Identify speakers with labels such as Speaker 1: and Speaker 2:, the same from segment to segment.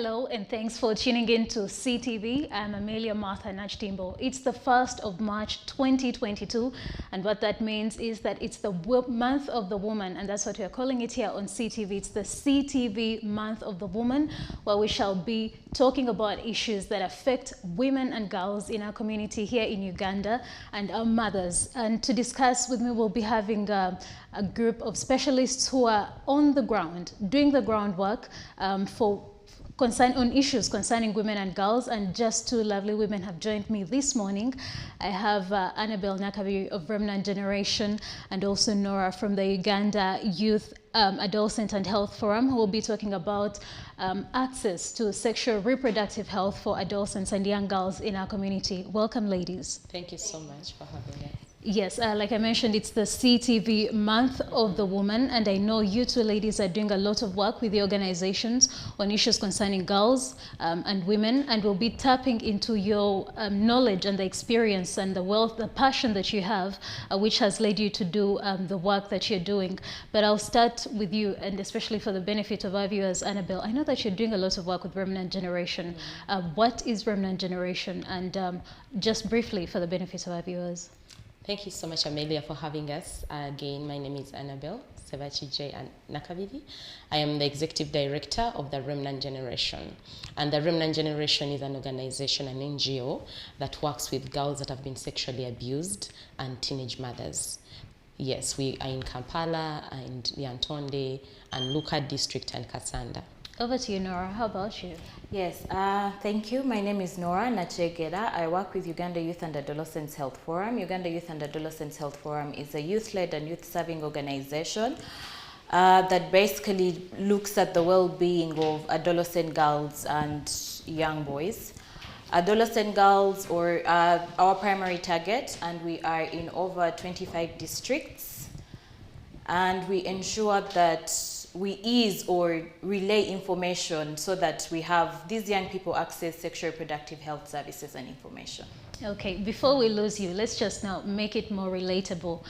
Speaker 1: Hello and thanks for tuning in to CTV. I'm Amelia Nakitimbo. It's the 1st of March 2022, and what that means is that it's the month of the woman, and that's what we are calling it here on CTV. It's the CTV month of the woman, where we shall be talking about issues that affect women and girls in our community here in Uganda and our mothers. And to discuss with me, we'll be having a group of specialists who are on the ground, doing the groundwork on issues concerning women and girls, and just two lovely women have joined me this morning. I have Annabelle Nakibiri of Remnant Generation, and also Norah from the Uganda Youth, Adolescent and Health Forum, who will be talking about access to sexual reproductive health for adolescents and young girls in our community. Welcome, ladies.
Speaker 2: Thank you so much for having us.
Speaker 1: Yes, like I mentioned, it's the CTV month of the woman, and I know you two ladies are doing a lot of work with the organizations on issues concerning girls and women, and we'll be tapping into your knowledge and the experience and the wealth, the passion that you have, which has led you to do the work that you're doing. But I'll start with you, and especially for the benefit of our viewers, Annabelle. I know that you're doing a lot of work with Remnant Generation. What is Remnant Generation? And just briefly for the benefit of our viewers.
Speaker 2: Thank you so much, Amelia, for having us. Again, my name is Annabelle and Nakibiri. I am the Executive Director of the Remnant Generation. And the Remnant Generation is an organization, an NGO, that works with girls that have been sexually abused and teenage mothers. Yes, we are in Kampala and Yantonde and Luka District and Kasanda.
Speaker 1: Over to you, Norah. How about you?
Speaker 3: Yes, thank you. My name is Norah Nakiegera. I work with Uganda Youth and Adolescents Health Forum. Uganda Youth and Adolescents Health Forum is a youth-led and youth-serving organization that basically looks at the well-being of adolescent girls and young boys. Adolescent girls are our primary target, and we are in over 25 districts. And we ensure that we ease or relay information so that we have these young people access sexual reproductive health services and information.
Speaker 1: Okay, before we lose you, let's just now make it more relatable.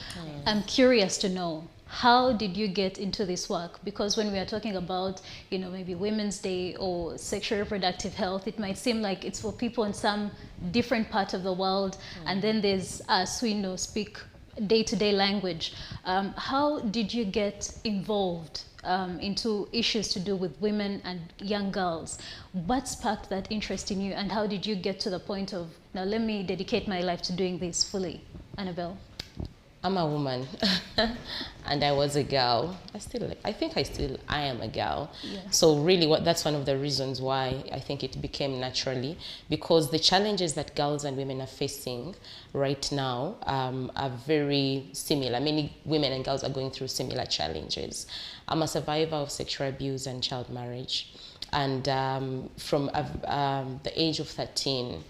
Speaker 1: I'm curious to know, how did you get into this work? Because when we are talking about, maybe Women's Day or sexual reproductive health, it might seem like it's for people in some different part of the world. And then there's us who speak day-to-day language. How did you get involved into issues to do with women and young girls? What sparked that interest in you, and how did you get to the point of, now let me dedicate my life to doing this fully? Annabelle?
Speaker 2: I'm a woman and I was a girl. I am a girl. Yeah. So really that's one of the reasons why I think it became naturally, because the challenges that girls and women are facing right now are very similar. Many women and girls are going through similar challenges. I'm a survivor of sexual abuse and child marriage. And from the age of 13,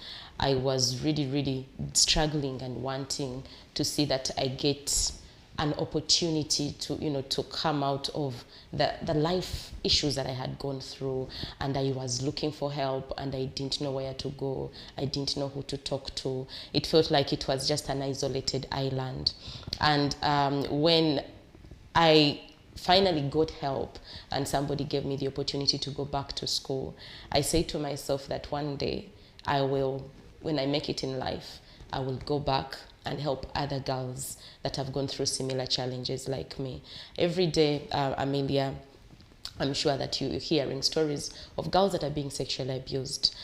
Speaker 2: I was really, really struggling and wanting to see that I get an opportunity to come out of the life issues that I had gone through. And I was looking for help, and I didn't know where to go. I didn't know who to talk to. It felt like it was just an isolated island. And when I finally got help and somebody gave me the opportunity to go back to school, I say to myself that one day when I make it in life, I will go back and help other girls that have gone through similar challenges like me. Every day, Amelia, I'm sure that you're hearing stories of girls that are being sexually abused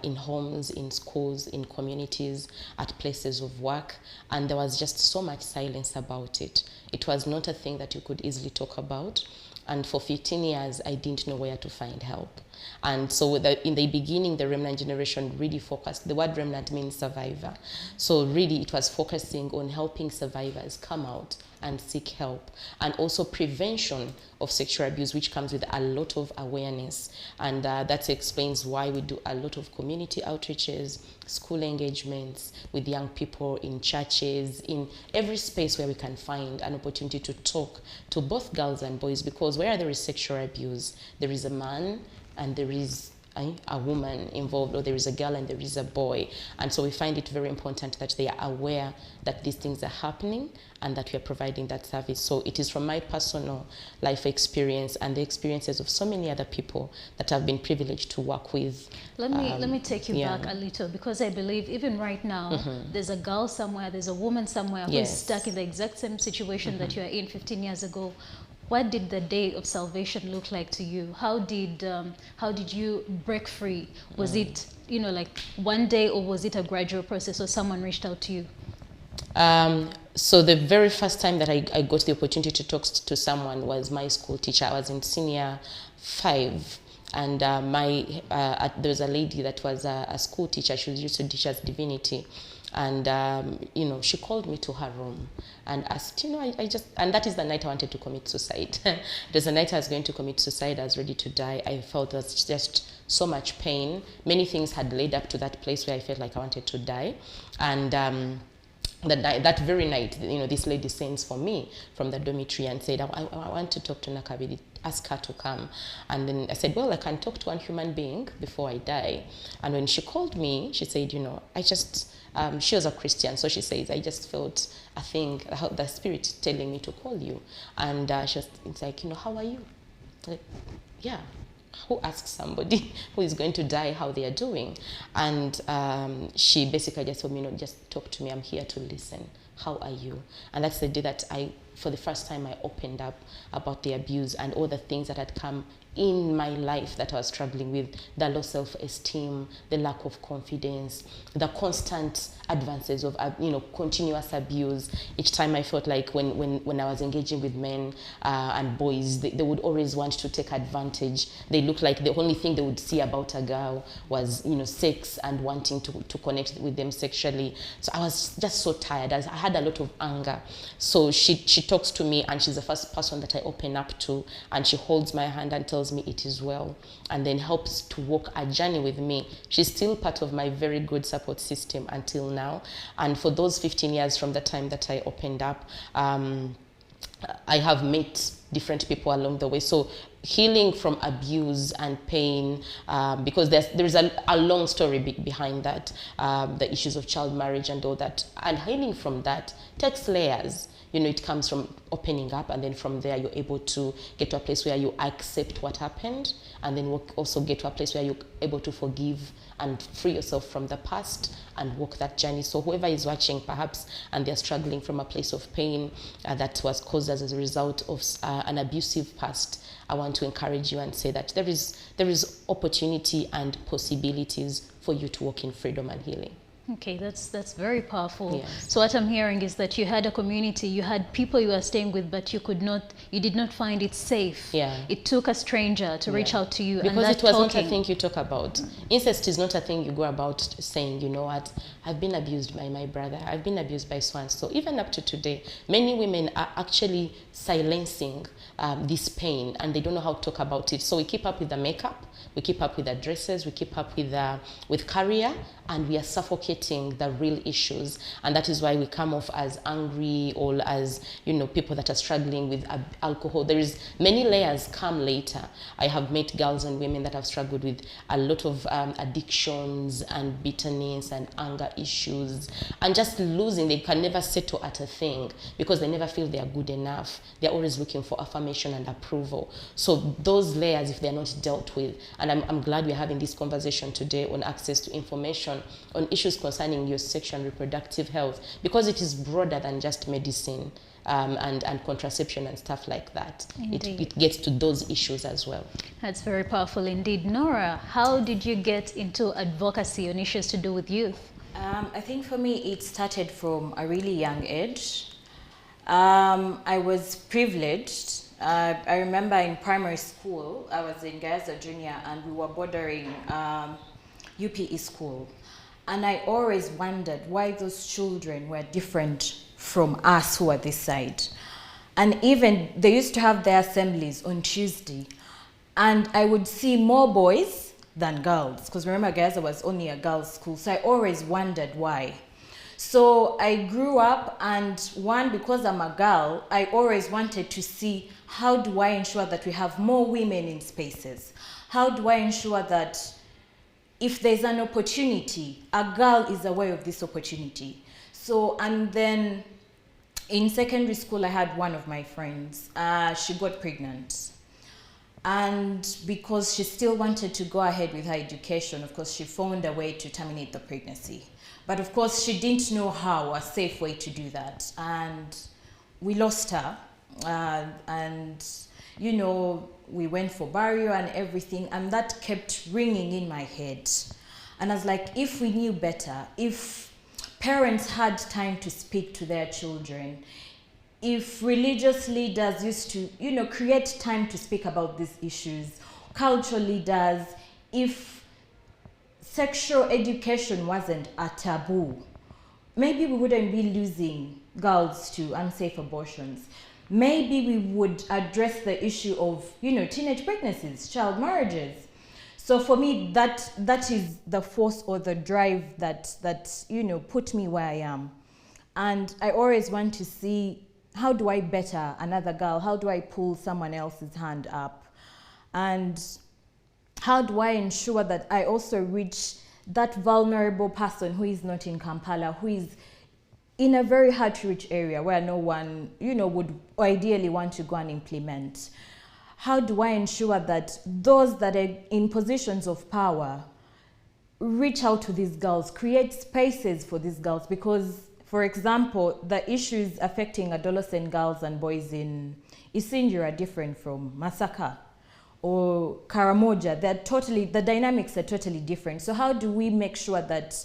Speaker 2: in homes, in schools, in communities, at places of work, and there was just so much silence about it. It was not a thing that you could easily talk about. And for 15 years, I didn't know where to find help. And so in the beginning, the Remnant Generation really focused. The word remnant means survivor. So really it was focusing on helping survivors come out and seek help. And also prevention of sexual abuse, which comes with a lot of awareness. And that explains why we do a lot of community outreaches, school engagements with young people, in churches, in every space where we can find an opportunity to talk to both girls and boys. Because where there is sexual abuse, there is a man and there is a woman involved, or there is a girl and there is a boy. And so we find it very important that they are aware that these things are happening and that we are providing that service. So it is from my personal life experience and the experiences of so many other people that I've been privileged to work with.
Speaker 1: Let me take you back a little, because I believe even right now, there's a girl somewhere, there's a woman somewhere who's stuck in the exact same situation that you are in 15 years ago. What did the day of salvation look like to you? How did you break free? Was it, like one day, or was it a gradual process, or someone reached out to you?
Speaker 2: So the very first time that I got the opportunity to talk to someone was my school teacher. I was in senior 5, and there was a lady that was a school teacher. She used to teach us divinity. And, she called me to her room and asked, and that is the night I wanted to commit suicide. It was the night I was going to commit suicide. I was ready to die. I felt there was just so much pain. Many things had led up to that place where I felt like I wanted to die. And that very night, this lady sends for me from the dormitory and said, I want to talk to Nakibiri, ask her to come. And then I said, well, I can talk to one human being before I die. And when she called me, she said, she was a Christian, so she says, I just felt a thing, the spirit telling me to call you. And it's like, how are you? Like, yeah. Who asks somebody who is going to die how they are doing? And she basically just told me, just talk to me. I'm here to listen. How are you? And that's the day that for the first time, I opened up about the abuse and all the things that had come in my life that I was struggling with, the low self-esteem, the lack of confidence, the constant advances of, continuous abuse. Each time I felt like when I was engaging with men and boys, they would always want to take advantage. They looked like the only thing they would see about a girl was, sex and wanting to connect with them sexually. So I was just so tired. I had a lot of anger. So she talks to me, and she's the first person that I open up to, and she holds my hand and tells me it is well, and then helps to walk a journey with me. She's still part of my very good support system until now. And for those 15 years from the time that I opened up, I have met different people along the way. So healing from abuse and pain, because there is a long story behind that, the issues of child marriage and all that. And healing from that takes layers. It comes from opening up, and then from there you're able to get to a place where you accept what happened, and then also get to a place where you're able to forgive and free yourself from the past and walk that journey. So whoever is watching perhaps and they're struggling from a place of pain that was caused as a result of an abusive past, I want to encourage you and say that there is opportunity and possibilities for you to walk in freedom and healing.
Speaker 1: Okay, that's very powerful.
Speaker 2: Yes.
Speaker 1: So what I'm hearing is that you had a community, you had people you were staying with, but you did not find it safe.
Speaker 2: Yeah.
Speaker 1: It took a stranger to reach out to you.
Speaker 2: Because it was not a thing you talk about. Incest is not a thing you go about saying, you know what, I've been abused by my brother, I've been abused by so and so. Even up to today, many women are actually silencing this pain, and they don't know how to talk about it. So we keep up with the makeup, we keep up with the dresses, we keep up with career, and we are suffocating the real issues. And that is why we come off as angry, or as people that are struggling with alcohol. There is many layers come later. I have met girls and women that have struggled with a lot of addictions and bitterness and anger issues, and just losing. They can never settle at a thing because they never feel they are good enough. They're always looking for affirmation and approval. So those layers, if they're not dealt with, and I'm glad we're having this conversation today on access to information on issues concerning your sexual and reproductive health, because it is broader than just medicine and contraception and stuff like that. It gets to those issues as well.
Speaker 1: That's very powerful indeed. Norah, how did you get into advocacy on issues to do with youth?
Speaker 3: I think for me it started from a really young age. I was privileged. I remember in primary school, I was in Nakiegera Junior, and we were bordering UPE school. And I always wondered why those children were different from us who are this side. And even they used to have their assemblies on Tuesday, and I would see more boys than girls, because remember Nakiegera was only a girls' school. So I always wondered why. So I grew up, and because I'm a girl, I always wanted to see, how do I ensure that we have more women in spaces? How do I ensure that if there's an opportunity, a girl is aware of this opportunity. So, and then in secondary school, I had one of my friends, she got pregnant. And because she still wanted to go ahead with her education, of course, she found a way to terminate the pregnancy. But of course, she didn't know how, a safe way to do that. And we lost her. And, you know, we went for burial and everything. And that kept ringing in my head. And I was like, if we knew better, if parents had time to speak to their children, if religious leaders used to, you know, create time to speak about these issues, cultural leaders, if sexual education wasn't a taboo, maybe we wouldn't be losing girls to unsafe abortions. Maybe we would address the issue of, you know, teenage pregnancies, child marriages. So for me, that is the force or the drive that you know, put me where I am. And I always want to see, how do I better another girl? How do I pull someone else's hand up? And how do I ensure that I also reach that vulnerable person who is not in Kampala, who is in a very hard to reach area where no one, you know, would ideally want to go and implement? How do I ensure that those that are in positions of power reach out to these girls, create spaces for these girls? Because, for example, the issues affecting adolescent girls and boys in Isinji are different from Masaka or Karamoja. The dynamics are totally different. So how do we make sure that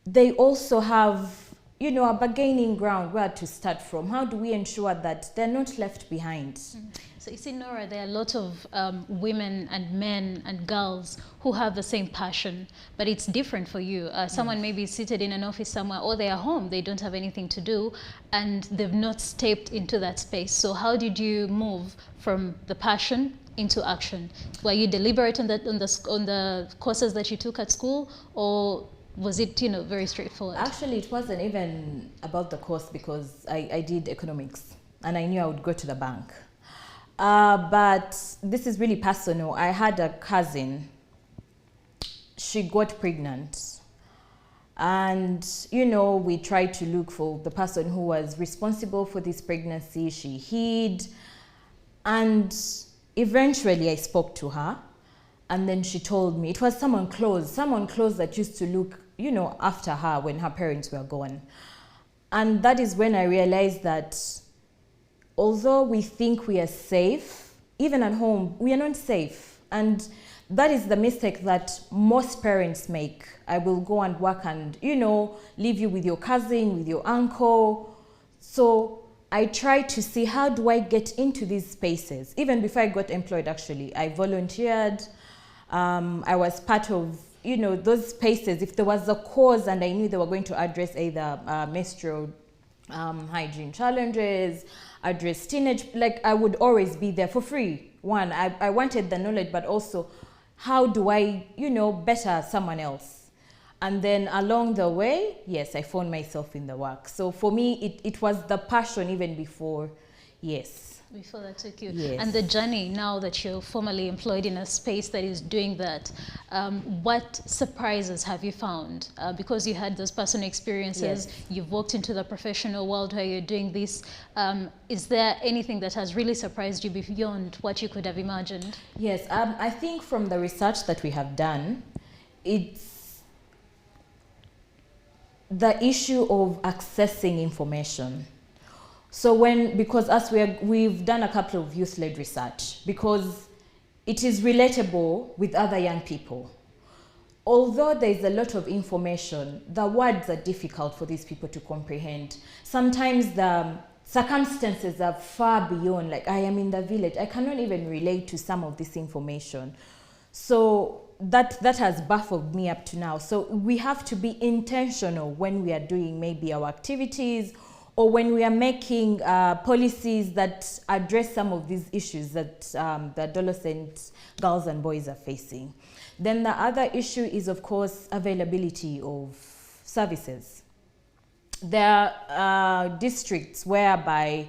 Speaker 3: they also have, you know, a bargaining ground where to start from? How do we ensure that they're not left behind?
Speaker 1: Mm-hmm. So you see, Norah, there are a lot of women and men and girls who have the same passion, but it's different for you. Someone may be seated in an office somewhere, or they are home, they don't have anything to do, and they've not stepped into that space. So how did you move from the passion into action? Were you deliberate on the courses that you took at school, or was it, you know, very straightforward?
Speaker 3: Actually, it wasn't even about the course, because I did economics and I knew I would go to the bank. But this is really personal. I had a cousin. She got pregnant. And, you know, we tried to look for the person who was responsible for this pregnancy. She hid. And eventually I spoke to her. And then she told me, it was someone close that used to look, you know, after her when her parents were gone. And that is when I realized that although we think we are safe, even at home, we are not safe. And that is the mistake that most parents make. I will go and work and, you know, leave you with your cousin, with your uncle. So I try to see, how do I get into these spaces? Even before I got employed, actually, I volunteered. I was part of, you know, those spaces. If there was a cause and I knew they were going to address either menstrual hygiene challenges, address teenage, like, I would always be there for free. One, I wanted the knowledge, but also, how do I, you know, better someone else? And then along the way, yes, I found myself in the work. So for me, it was the passion even before, yes.
Speaker 1: Before that took you.
Speaker 3: Yes.
Speaker 1: And the journey, now that you're formally employed in a space that is doing that, what surprises have you found? Because you had those personal experiences,
Speaker 3: yes.
Speaker 1: You've walked into the professional world where you're doing this. Is there anything that has really surprised you beyond what you could have imagined?
Speaker 3: Yes, I think from the research that we have done, it's the issue of accessing information. So because we've done a couple of youth-led research, because it is relatable with other young people. Although there's a lot of information, the words are difficult for these people to comprehend. Sometimes the circumstances are far beyond, like, I am in the village, I cannot even relate to some of this information. So that has baffled me up to now. So we have to be intentional when we are doing maybe our activities, or when we are making policies that address some of these issues that the adolescent girls and boys are facing. Then the other issue is, of course, availability of services. There are districts whereby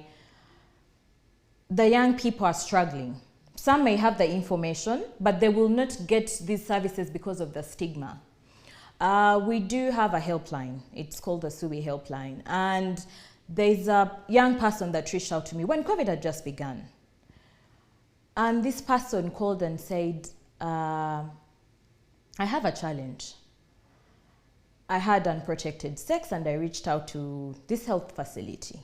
Speaker 3: the young people are struggling. some may have the information, but they will not get these services because of the stigma. We do have a helpline. It's called the SUI helpline. And there's a young person that reached out to me when COVID had just begun. And this person called and said, I have a challenge. I had unprotected sex and I reached out to this health facility.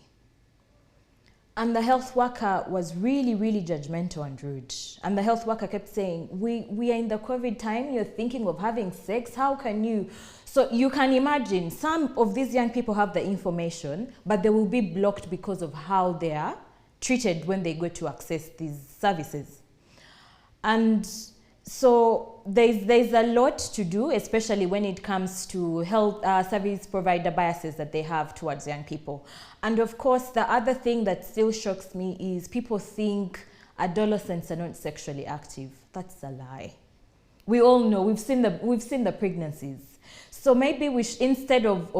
Speaker 3: And the health worker was really, really judgmental and rude. And the health worker kept saying, we are in the COVID time, you're thinking of having sex, how can you? So you can imagine some of these young people have the information, but they will be blocked because of how they are treated when they go to access these services. And so there's a lot to do, especially when it comes to health service provider biases that they have towards young people. And of course, the other thing that still shocks me is people think adolescents are not sexually active. That's a lie. We all know, we've seen the pregnancies. So maybe we instead of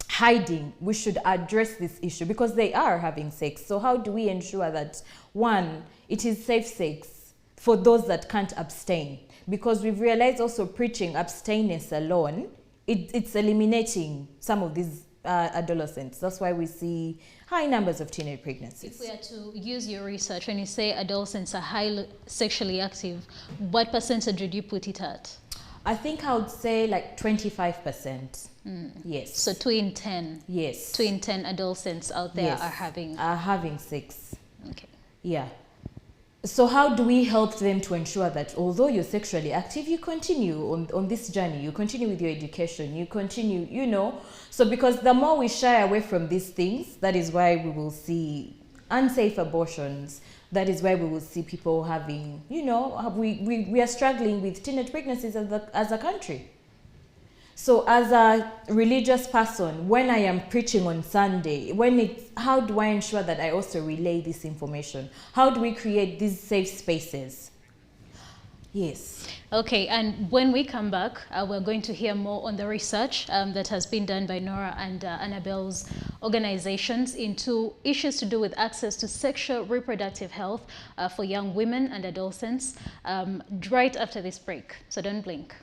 Speaker 3: hiding, we should address this issue because they are having sex. So how do we ensure that, one, it is safe sex for those that can't abstain? Because we've realized also preaching abstinence alone, it's eliminating some of these adolescents. That's why we see high numbers of teenage pregnancies.
Speaker 1: If we are to use your research, when you say adolescents are highly sexually active, what percentage would you put it at?
Speaker 3: I think I would say like 25%. Yes.
Speaker 1: So 2 in 10.
Speaker 3: Yes.
Speaker 1: 2 in 10 adolescents out there are having
Speaker 3: sex.
Speaker 1: Okay.
Speaker 3: Yeah. So how do we help them to ensure that although you're sexually active, you continue on this journey, you continue with your education, you continue, you know. So because the more we shy away from these things, that is why we will see unsafe abortions. That is why we will see people having, you know, we are struggling with teenage pregnancies as a country. So as a religious person, when I am preaching on Sunday, how do I ensure that I also relay this information? How do we create these safe spaces? Yes.
Speaker 1: Okay, and when we come back, we're going to hear more on the research that has been done by Norah and Annabelle's organizations into issues to do with access to sexual reproductive health for young women and adolescents right after this break. So don't blink.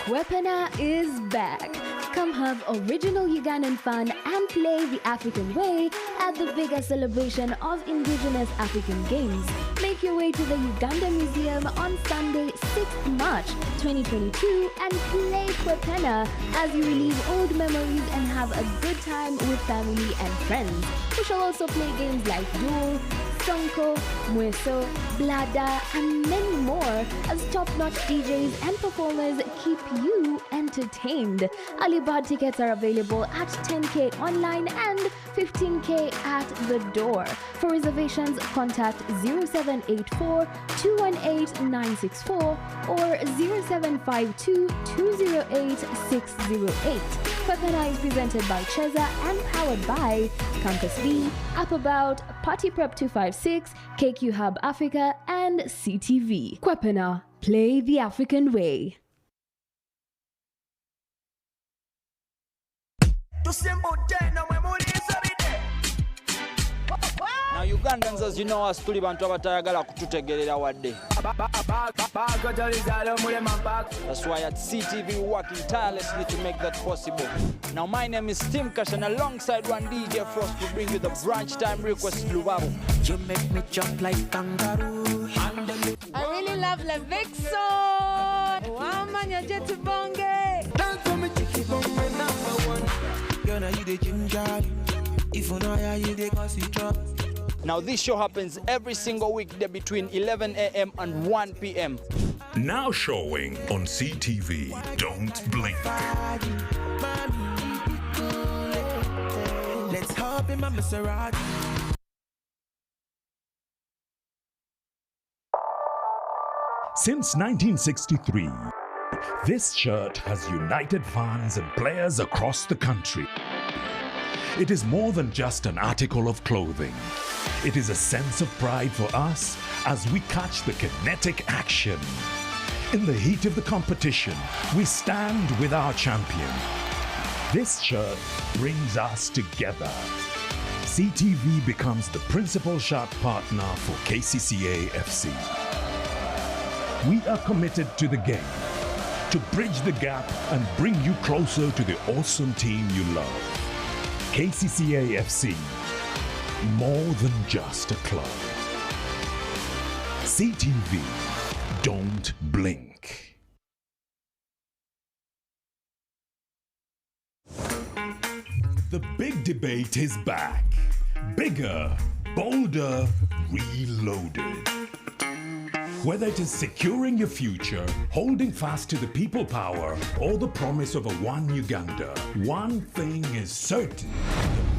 Speaker 4: Kwepena is back. Come have original Ugandan fun and play the African way at the biggest celebration of Indigenous African Games. Make your way to the Uganda Museum on Sunday, 6th March 2022 and play Kwepena as you relive old memories and have a good time with family and friends. We shall also play games like Duel, Sonko, Mweso, Blada, and many more as top-notch DJs and performers keep you entertained. Early bird tickets are available at 10K online and 15K at the door. For reservations, contact 0784 218 964 or 0752 208 608. Kwepena is presented by Cheza and powered by Campus B, Up About, Party Prep 256, KQ Hub Africa, and CTV. Kwepena, play the African way.
Speaker 5: Now Ugandans, as you know, us tuli bantu abatayagala kututegerera wadde. That's why at CTV we're working tirelessly to make that possible. Now my name is Tim Cash and alongside one DJ Frost to bring you the brunch time request Lubabu.
Speaker 6: You make me jump like kangaroo.
Speaker 7: I really love Levexo. Wamanya Jeti Bonge.
Speaker 6: Dance for me, chicky bonge number one. You know you the ginger. If you know you the cause you drop.
Speaker 5: Now this show happens every single weekday between 11 a.m. and 1 p.m.
Speaker 8: Now showing on CTV. Don't blink.
Speaker 6: Let's hop in my Maserati.
Speaker 8: Since 1963, this shirt has united fans and players across the country. It is more than just an article of clothing. it is a sense of pride for us as we catch the kinetic action. In the heat of the competition, we stand with our champion. This shirt brings us together. CTV becomes the principal shirt partner for KCCA FC. We are committed to the game, to bridge the gap and bring you closer to the awesome team you love. KCCA FC, more than just a club. CTV, don't blink. The big debate is back. Bigger, bolder, reloaded. Whether it is securing your future, holding fast to the people power, or the promise of a one Uganda, one thing is certain,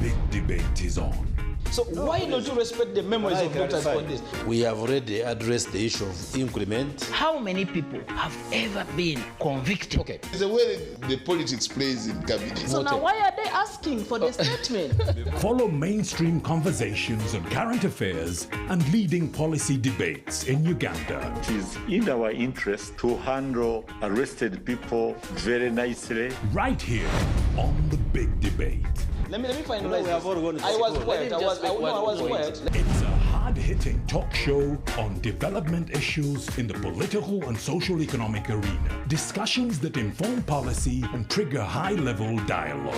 Speaker 8: the big debate is on.
Speaker 5: So why don't you respect the memories of doctors for this?
Speaker 9: We have already addressed the issue of increment.
Speaker 10: How many people have ever been convicted?
Speaker 11: Okay. It's the way the politics plays in cabinet.
Speaker 10: So now why are they asking for the statement?
Speaker 8: Follow mainstream conversations on current affairs and leading policy debates in Uganda.
Speaker 12: It is in our interest to handle arrested people very nicely.
Speaker 8: Right here on The Big Debate.
Speaker 5: Let me finalize this. I was quiet. I was quiet.
Speaker 8: It's a hard-hitting talk show on development issues in the political and social-economic arena. Discussions that inform policy and trigger high-level dialogue.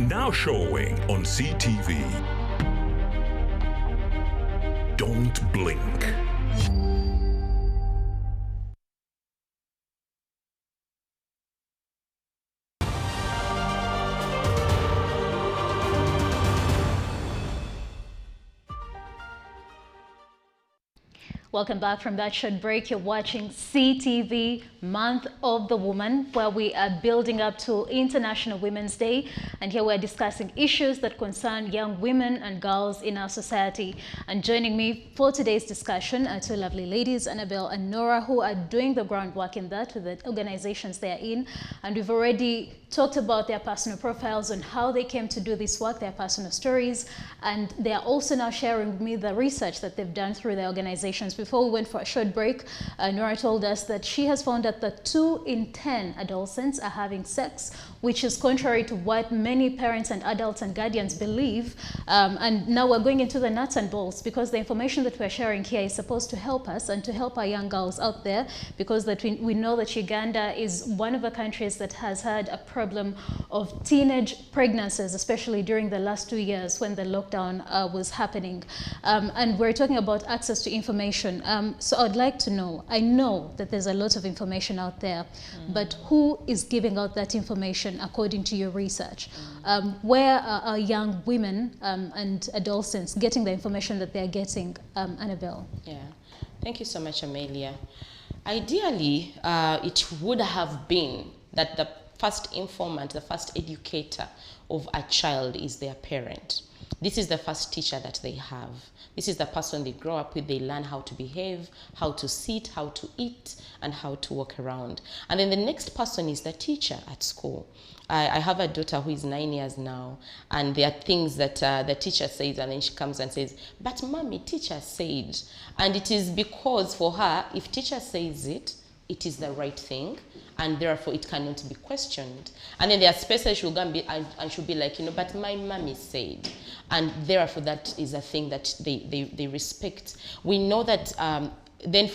Speaker 8: Now showing on CTV. Don't blink.
Speaker 1: Welcome back from that short break. You're watching CTV Month of the Woman, where we are building up to International Women's Day. And here we're discussing issues that concern young women and girls in our society. And joining me for today's discussion are two lovely ladies, Annabelle and Norah, who are doing the groundwork in that with the organizations they're in. And we've already talked about their personal profiles and how they came to do this work, their personal stories. And they are also now sharing with me the research that they've done through their organizations. Before we went for a short break, Norah told us that she has found out that 2 in 10 adolescents are having sex, which is contrary to what many parents and adults and guardians believe. And now we're going into the nuts and bolts, because the information that we're sharing here is supposed to help us and to help our young girls out there, because that we know that Uganda is one of the countries that has had a problem of teenage pregnancies, especially during the last 2 years when the lockdown was happening. And we're talking about access to information. So I'd like to know, I know that there's a lot of information out there, but who is giving out that information according to your research? Where are young women and adolescents getting the information that they're getting, Annabelle?
Speaker 2: Yeah, thank you so much, Amelia. Ideally, it would have been that the first informant, the first educator of a child is their parent. This is the first teacher that they have. This is the person they grow up with. They learn how to behave, how to sit, how to eat, and how to walk around. And then the next person is the teacher at school. I have a daughter who is 9 years now, and there are things that the teacher says, and then she comes and says, but mommy, teacher said. And it is because for her, if teacher says it, it is the right thing, and therefore it cannot be questioned. And then there are spaces she'll go and she'll be like, but my mommy said. And therefore that is a thing that they respect. We know that then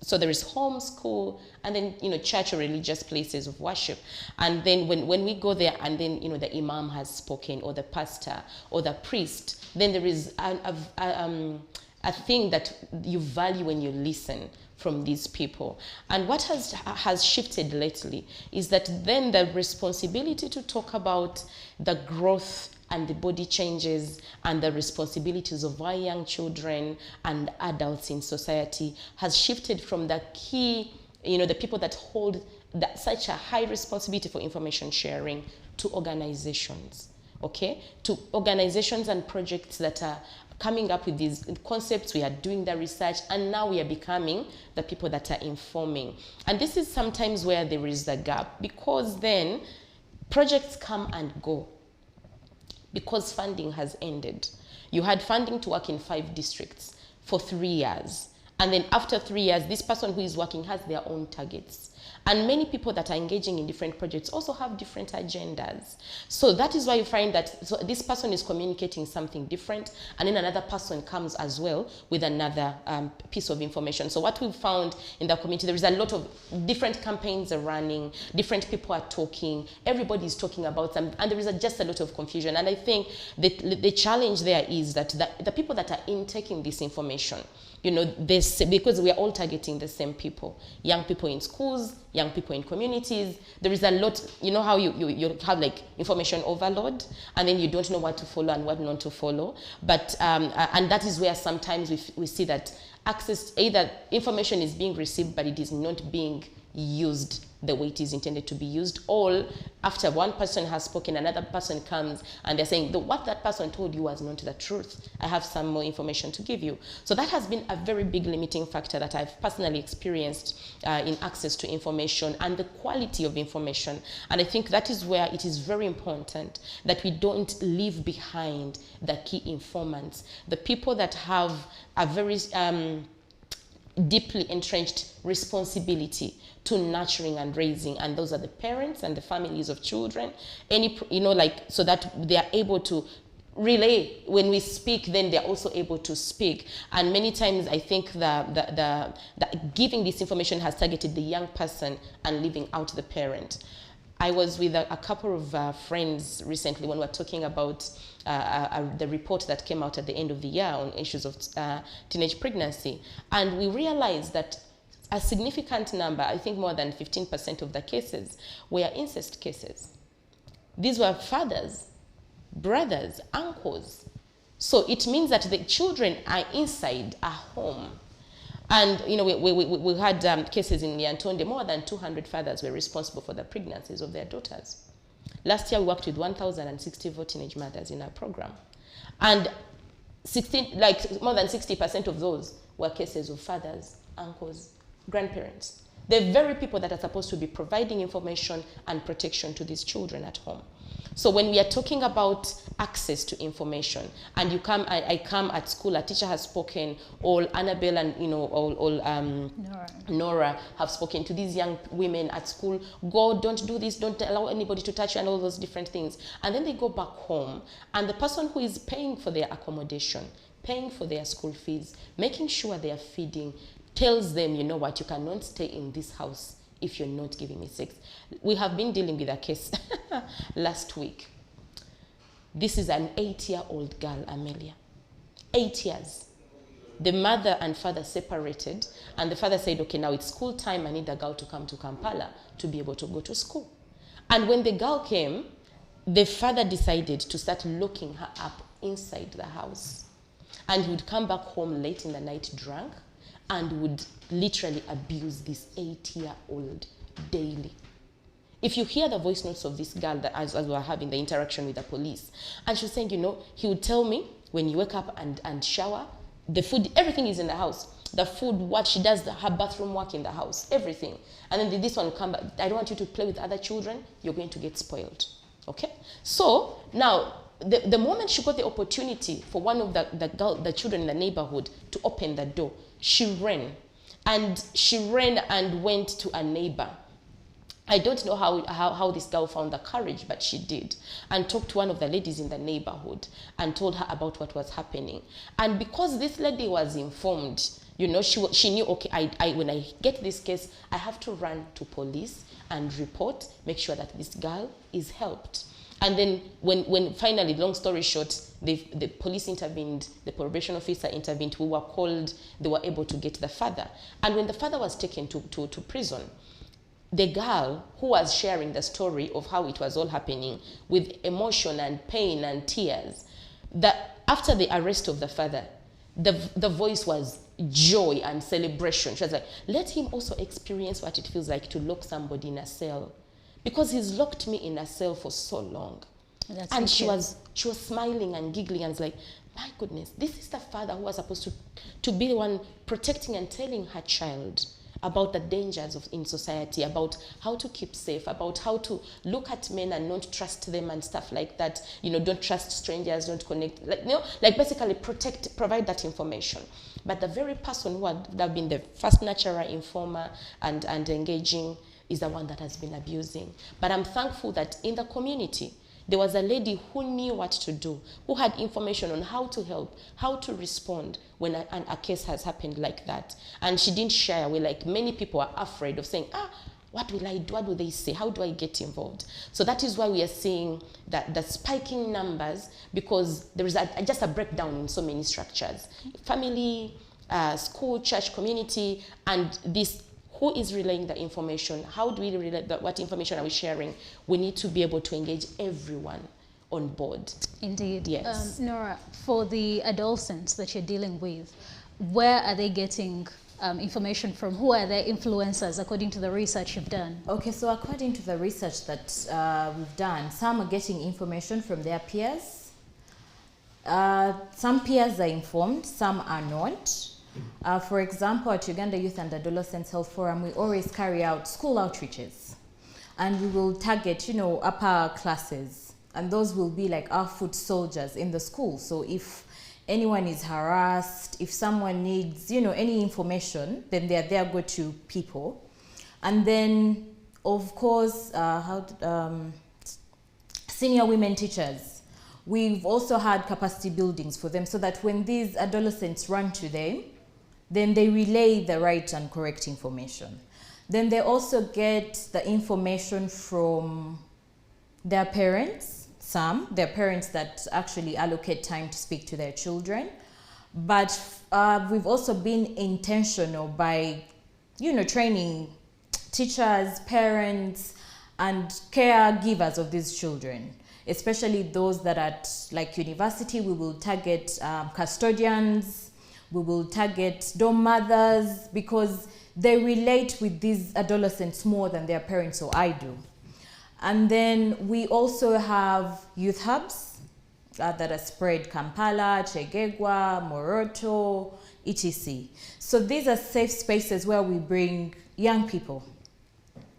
Speaker 2: so there is home, school, and then, church or religious places of worship. And then when we go there and then, the imam has spoken, or the pastor, or the priest, then there is a thing that you value when you listen from these people. And what has shifted lately is that then the responsibility to talk about the growth and the body changes and the responsibilities of our young children and adults in society has shifted from the key, the people that hold such a high responsibility for information sharing, to organizations, okay? To organizations and projects that are coming up with these concepts. We are doing the research, and now we are becoming the people that are informing. And this is sometimes where there is the gap, because then projects come and go. because funding has ended. You had funding to work in 5 districts for 3 years. And then after 3 years, this person who is working has their own targets. And many people that are engaging in different projects also have different agendas. So that is why you find that this person is communicating something different, and then another person comes as well with another piece of information. So what we've found in the community, there is a lot of different campaigns are running, different people are talking, everybody is talking about them, and there is just a lot of confusion. And I think the challenge there is that the people that are taking this information, you know, because we are all targeting the same people, young people in schools, young people in communities. There is a lot, you know how you have like information overload, and then you don't know what to follow and what not to follow. But, and that is where sometimes we see that access, either information is being received, but it is not being used the way it is intended to be used. Or after one person has spoken, another person comes and they're saying, what that person told you was not the truth. I have some more information to give you. So that has been a very big limiting factor that I've personally experienced in access to information and the quality of information. And I think that is where it is very important that we don't leave behind the key informants, the people that have a very deeply entrenched responsibility to nurturing and raising, and those are the parents and the families of children, so that they are able to relay. When we speak, then they're also able to speak. And many times I think the giving this information has targeted the young person and leaving out the parent. I was with a couple of friends recently when we were talking about the report that came out at the end of the year on issues of teenage pregnancy. And we realized that a significant number, I think more than 15% of the cases, were incest cases. These were fathers, brothers, uncles. So it means that the children are inside a home. And you know, we had cases in Nyantonde, more than 200 fathers were responsible for the pregnancies of their daughters. Last year we worked with 1,064 teenage mothers in our program. And more than 60% of those were cases of fathers, uncles, grandparents. The very people that are supposed to be providing information and protection to these children at home. So when we are talking about access to information, and I come at school, a teacher has spoken, all Annabelle and Norah have spoken to these young women at school. Go, don't do this, don't allow anybody to touch you, and all those different things. And then they go back home, and the person who is paying for their accommodation, paying for their school fees, making sure they are feeding, tells them, you know what, you cannot stay in this house if you're not giving me sex. We have been dealing with a case last week. This is an 8-year-old girl, Amelia. 8 years. The mother and father separated, and the father said, okay, now it's school time, I need the girl to come to Kampala to be able to go to school. And when the girl came, the father decided to start locking her up inside the house. And he would come back home late in the night drunk, and would literally abuse this 8-year-old daily. If you hear the voice notes of this girl that as we were having the interaction with the police, and she was saying, you know, he would tell me, when you wake up and shower, the food, everything is in the house. The food, what she does, her bathroom work in the house, everything. And then this one will come back, I don't want you to play with other children, you're going to get spoiled. Okay? So now, the moment she got the opportunity for one of the children in the neighborhood to open the door, she ran. And she ran and went to a neighbor. I don't know how this girl found the courage, but she did. And talked to one of the ladies in the neighborhood and told her about what was happening. And because this lady was informed, you know, she knew, okay, when I get this case, I have to run to police and report, make sure that this girl is helped. And then when finally, long story short, the police intervened, the probation officer intervened, we were called, they were able to get the father. And when the father was taken to prison, the girl who was sharing the story of how it was all happening with emotion and pain and tears, that after the arrest of the father, the voice was joy and celebration. She was like, let him also experience what it feels like to lock somebody in a cell. Because he's locked me in a cell for so long. And she was smiling and giggling and was like, my goodness, this is the father who was supposed to be the one protecting and telling her child about the dangers in society, about how to keep safe, about how to look at men and not trust them and stuff like that. Don't trust strangers, don't connect, basically provide that information. But the very person who would have been the first natural informer and engaging is the one that has been abusing. But I'm thankful that in the community, there was a lady who knew what to do, who had information on how to help, how to respond when a case has happened like that. And she didn't shy away, like many people are afraid of saying, what will I do? What will they say? How do I get involved? So that is why we are seeing the spiking numbers, because there is just a breakdown in so many structures. Family, school, church, community, and this. Who is relaying the information? How do we relay what information are we sharing? We need to be able to engage everyone on board.
Speaker 1: Indeed.
Speaker 2: Yes.
Speaker 1: Norah, for the adolescents that you're dealing with, where are they getting information from? Who are their influencers according to the research you've done?
Speaker 3: Okay, so according to the research that we've done, some are getting information from their peers. Some peers are informed, some are not. For example, at Uganda Youth and Adolescents Health Forum, we always carry out school outreaches, and we will target, upper classes, and those will be like our foot soldiers in the school. So if anyone is harassed, if someone needs, any information, then they are their go-to people. And then, of course, senior women teachers. We've also had capacity buildings for them so that when these adolescents run to them, then they relay the right and correct information. Then they also get the information from their parents, their parents that actually allocate time to speak to their children. But we've also been intentional by, training teachers, parents, and caregivers of these children, especially those that at like university. We will target custodians, we will target dorm mothers, because they relate with these adolescents more than their parents, or I do. And then we also have youth hubs that are spread Kampala, Nakyegera, Moroto, etc. So these are safe spaces where we bring young people,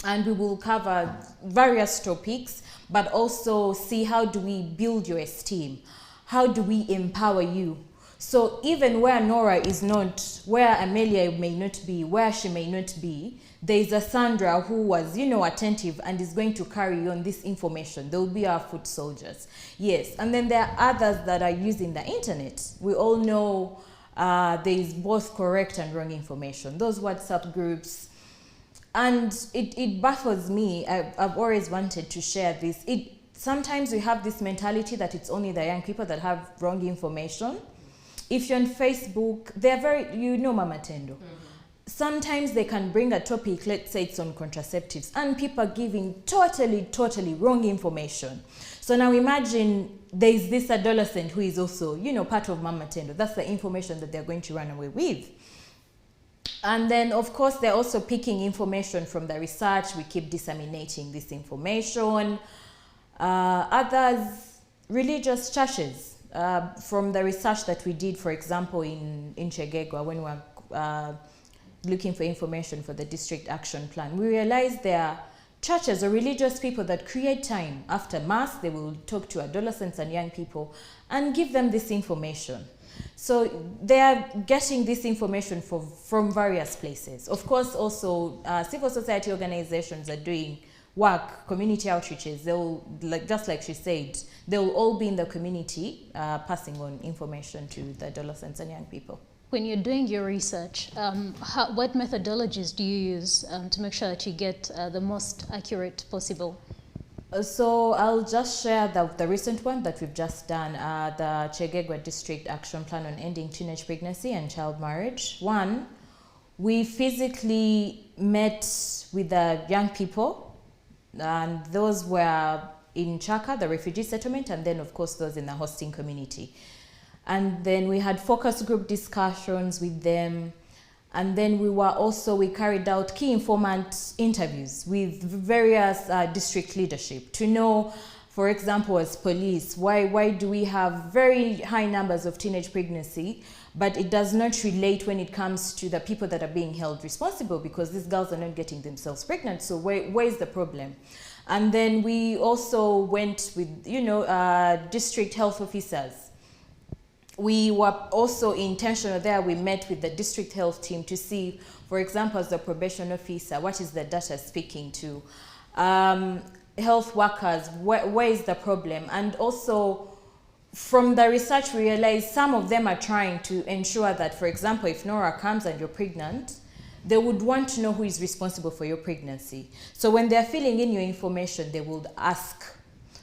Speaker 3: and we will cover various topics, but also see how do we build your esteem? How do we empower you? So even where Norah is not, where Amelia may not be, where she may not be, there is a Sandra who was, attentive and is going to carry on this information. They will be our foot soldiers. Yes, and then there are others that are using the internet. We all know there is both correct and wrong information. Those WhatsApp groups. And it baffles me. I've always wanted to share this. Sometimes we have this mentality that it's only the young people that have wrong information. If you're on Facebook, they're very, Mama Tendo. Mm-hmm. Sometimes they can bring a topic, let's say it's on contraceptives, and people are giving totally wrong information. So now imagine there's this adolescent who is also, part of Mama Tendo. That's the information that they're going to run away with. And then, of course, they're also picking information from the research. We keep disseminating this information. Others, religious churches. From the research that we did, for example, in Nakyegera, when we were looking for information for the district action plan, we realized there are churches or religious people that create time after Mass. They will talk to adolescents and young people and give them this information. So they are getting this information from various places. Of course, also civil society organizations are doing work, community outreaches. They'll, just like she said, they'll all be in the community passing on information to the adolescents and young people.
Speaker 1: When you're doing your research, what methodologies do you use to make sure that you get the most accurate possible?
Speaker 3: So I'll just share the recent one that we've just done, the Nakyegera District Action Plan on Ending Teenage Pregnancy and Child Marriage. One, we physically met with the young people, and those were in Chaka, the refugee settlement, and then of course those in the hosting community. And then we had focus group discussions with them. And then we carried out key informant interviews with various district leadership to know For example, as police, why do we have very high numbers of teenage pregnancy, but it does not relate when it comes to the people that are being held responsible, because these girls are not getting themselves pregnant. So where is the problem? And then we also went with, district health officers. We were also intentional there. We met with the district health team to see, for example, as a probation officer, what is the data speaking to? Health workers, where is the problem? And also, from the research, we realized some of them are trying to ensure that, for example, if Norah comes and you're pregnant, they would want to know who is responsible for your pregnancy. So when they're filling in your information, they would ask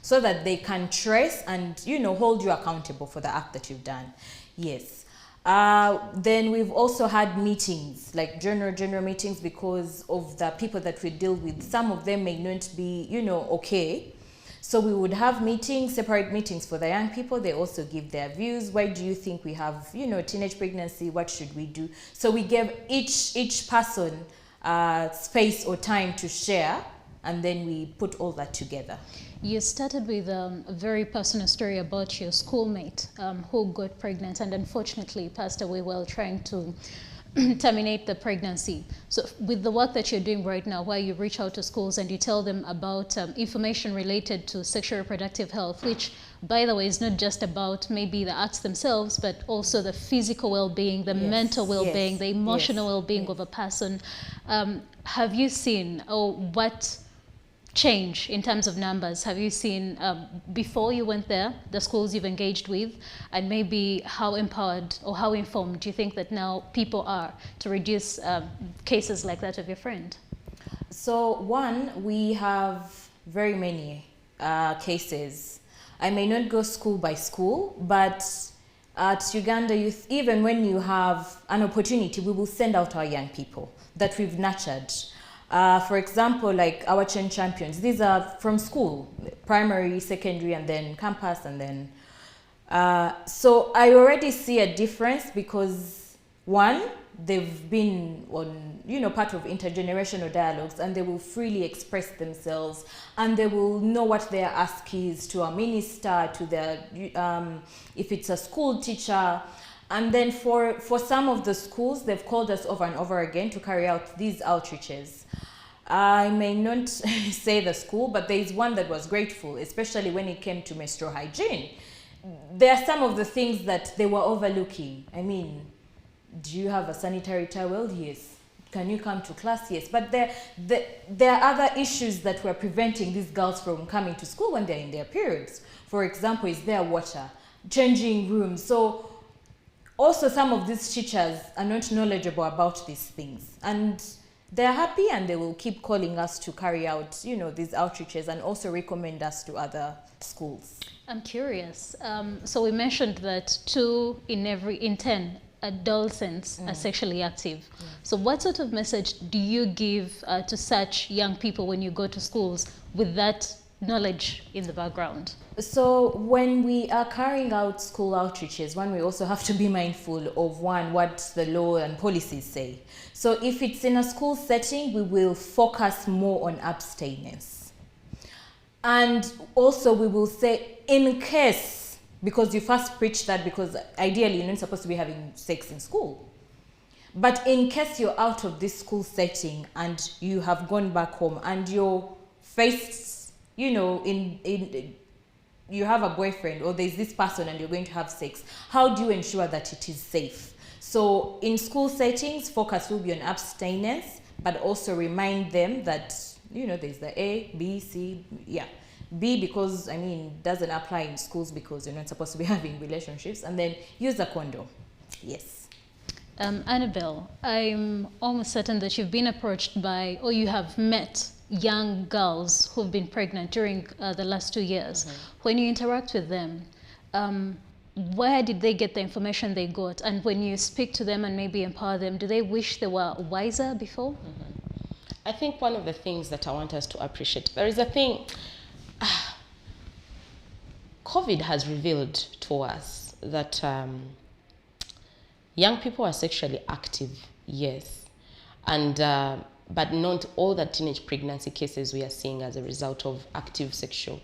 Speaker 3: so that they can trace and, hold you accountable for the act that you've done. Yes. Then we've also had meetings, like general meetings, because of the people that we deal with. Some of them may not be, okay. So we would have meetings, separate meetings for the young people. They also give their views. Why do you think we have, teenage pregnancy? What should we do? So we gave each person space or time to share, and then we put all that together.
Speaker 1: You started with a very personal story about your schoolmate who got pregnant and unfortunately passed away while trying to terminate the pregnancy. So with the work that you're doing right now, where you reach out to schools and you tell them about information related to sexual reproductive health, which, by the way, is not just about maybe the acts themselves, but also the physical well-being, the mental well-being, the emotional well-being of a person. Have you seen, or what change in terms of numbers have you seen before you went there, the schools you've engaged with, and maybe how empowered or how informed do you think that now people are to reduce cases like that of your friend?
Speaker 3: So one, we have very many cases. I may not go school by school, but at Uganda Youth, even when you have an opportunity, we will send out our young people that we've nurtured. For example, like our Chen champions, these are from school, primary, secondary, and then campus, and then. So I already see a difference because, one, they've been on, part of intergenerational dialogues, and they will freely express themselves, and they will know what their ask is to a minister, to their, if it's a school teacher. And then for some of the schools, they've called us over and over again to carry out these outreaches. I may not say the school, but there is one that was grateful, especially when it came to menstrual hygiene. There are some of the things that they were overlooking. I mean, do you have a sanitary towel? Yes. Can you come to class? Yes. But there are other issues that were preventing these girls from coming to school when they're in their periods. For example, is there water? Changing rooms. So also some of these teachers are not knowledgeable about these things. And they're happy, and they will keep calling us to carry out, these outreaches, and also recommend us to other schools.
Speaker 1: I'm curious. So we mentioned that 2 in 10 adolescents are sexually active. Yeah. So what sort of message do you give to such young people when you go to schools with that knowledge in the background?
Speaker 3: So when we are carrying out school outreaches, we also have to be mindful of what the law and policies say. So if it's in a school setting, we will focus more on abstinence. And also we will say, in case, because you first preach that, because ideally you're not supposed to be having sex in school. But in case you're out of this school setting and you have gone back home and you're faced, you have a boyfriend, or there's this person and you're going to have sex, how do you ensure that it is safe? So in school settings, focus will be on abstinence, but also remind them that, there's the A, B, C, B, because, doesn't apply in schools because you're not supposed to be having relationships, and then use a condom. Yes.
Speaker 1: Annabelle, I'm almost certain that you've been approached by, or you have met young girls who've been pregnant during the last 2 years. Mm-hmm. When you interact with them, where did they get the information they got? And when you speak to them and maybe empower them, do they wish they were wiser before?
Speaker 2: Mm-hmm. I think one of the things that I want us to appreciate, there is a thing, COVID has revealed to us that young people are sexually active, yes, and but not all the teenage pregnancy cases we are seeing as a result of active sexual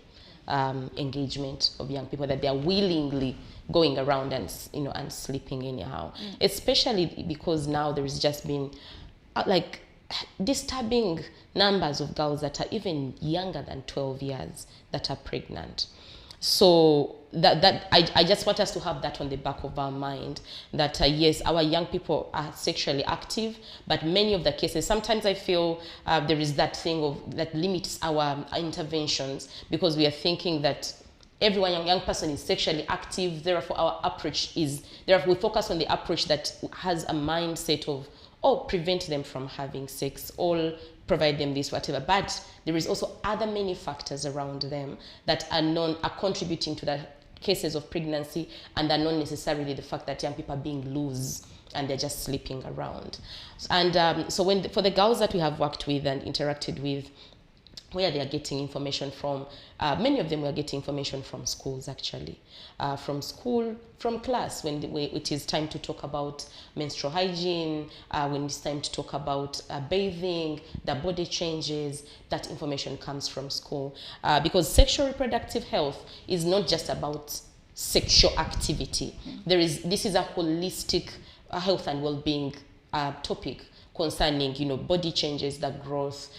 Speaker 2: engagement of young people, that they are willingly going around and, you know, and sleeping anyhow. Especially because now there has just been like disturbing numbers of girls that are even younger than 12 years that are pregnant. So I just want us to have that on the back of our mind, that yes, our young people are sexually active, but many of the cases, sometimes I feel there is that thing of that limits our interventions, because we are thinking that everyone young person is sexually active, therefore our approach is, therefore we focus on the approach that has a mindset of, oh, prevent them from having sex, or provide them this, whatever. But there is also other many factors around them that are contributing to the cases of pregnancy, and are not necessarily the fact that young people are being loose and they're just sleeping around. And so for the girls that we have worked with and interacted with, where they are getting information from, many of them were getting information from schools, actually. From school, from class, when it is time to talk about menstrual hygiene, when it's time to talk about bathing, the body changes, that information comes from school. Because sexual reproductive health is not just about sexual activity. This is a holistic health and well-being topic, concerning, you know, body changes, the growth,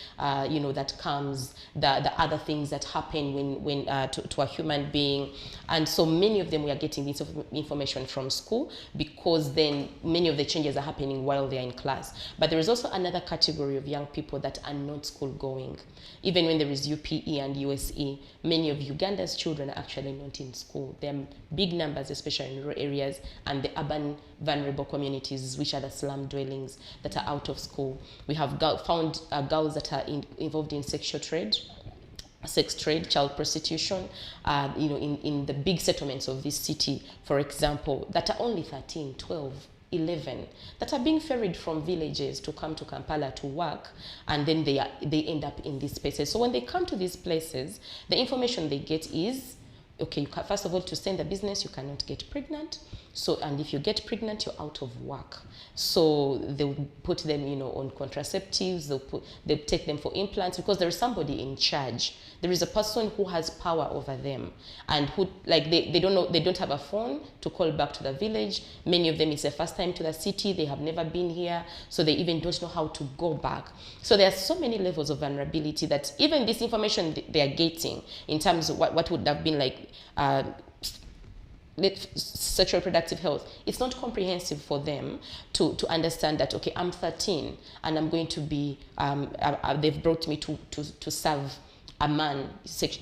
Speaker 2: you know, that comes, the other things that happen when to a human being. And so many of them, we are getting this information from school, because then many of the changes are happening while they're in class. But there is also another category of young people that are not school going. Even when there is UPE and USE, many of Uganda's children are actually not in school. There are big numbers, especially in rural areas and the urban vulnerable communities, which are the slum dwellings, that are out of school. We have found girls that are involved in sexual trade, sex trade, child prostitution, you know, in the big settlements of this city, for example, that are only 13, 12, 11, that are being ferried from villages to come to Kampala to work, and then they end up in these places. So when they come to these places, the information they get is, okay, first of all, to stay in the business, you cannot get pregnant. So, and if you get pregnant, you're out of work. So they'll put them, you know, on contraceptives. They'll take them for implants, because there is somebody in charge. There is a person who has power over them, and who, like, they don't know, they don't have a phone to call back to the village. Many of them, it's their first time to the city. They have never been here, so they even don't know how to go back. So there are so many levels of vulnerability that even this information they are getting in terms of what would have been like sexual reproductive health, it's not comprehensive for them to understand that, okay, I'm 13 and I'm going to be, they've brought me to serve a man,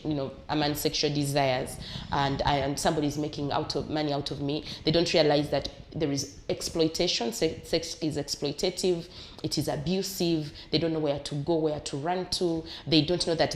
Speaker 2: you know, a man's sexual desires, and somebody's making money out of me. They don't realize that there is exploitation. Sex is exploitative. It is abusive. They don't know where to go, where to run to. They don't know that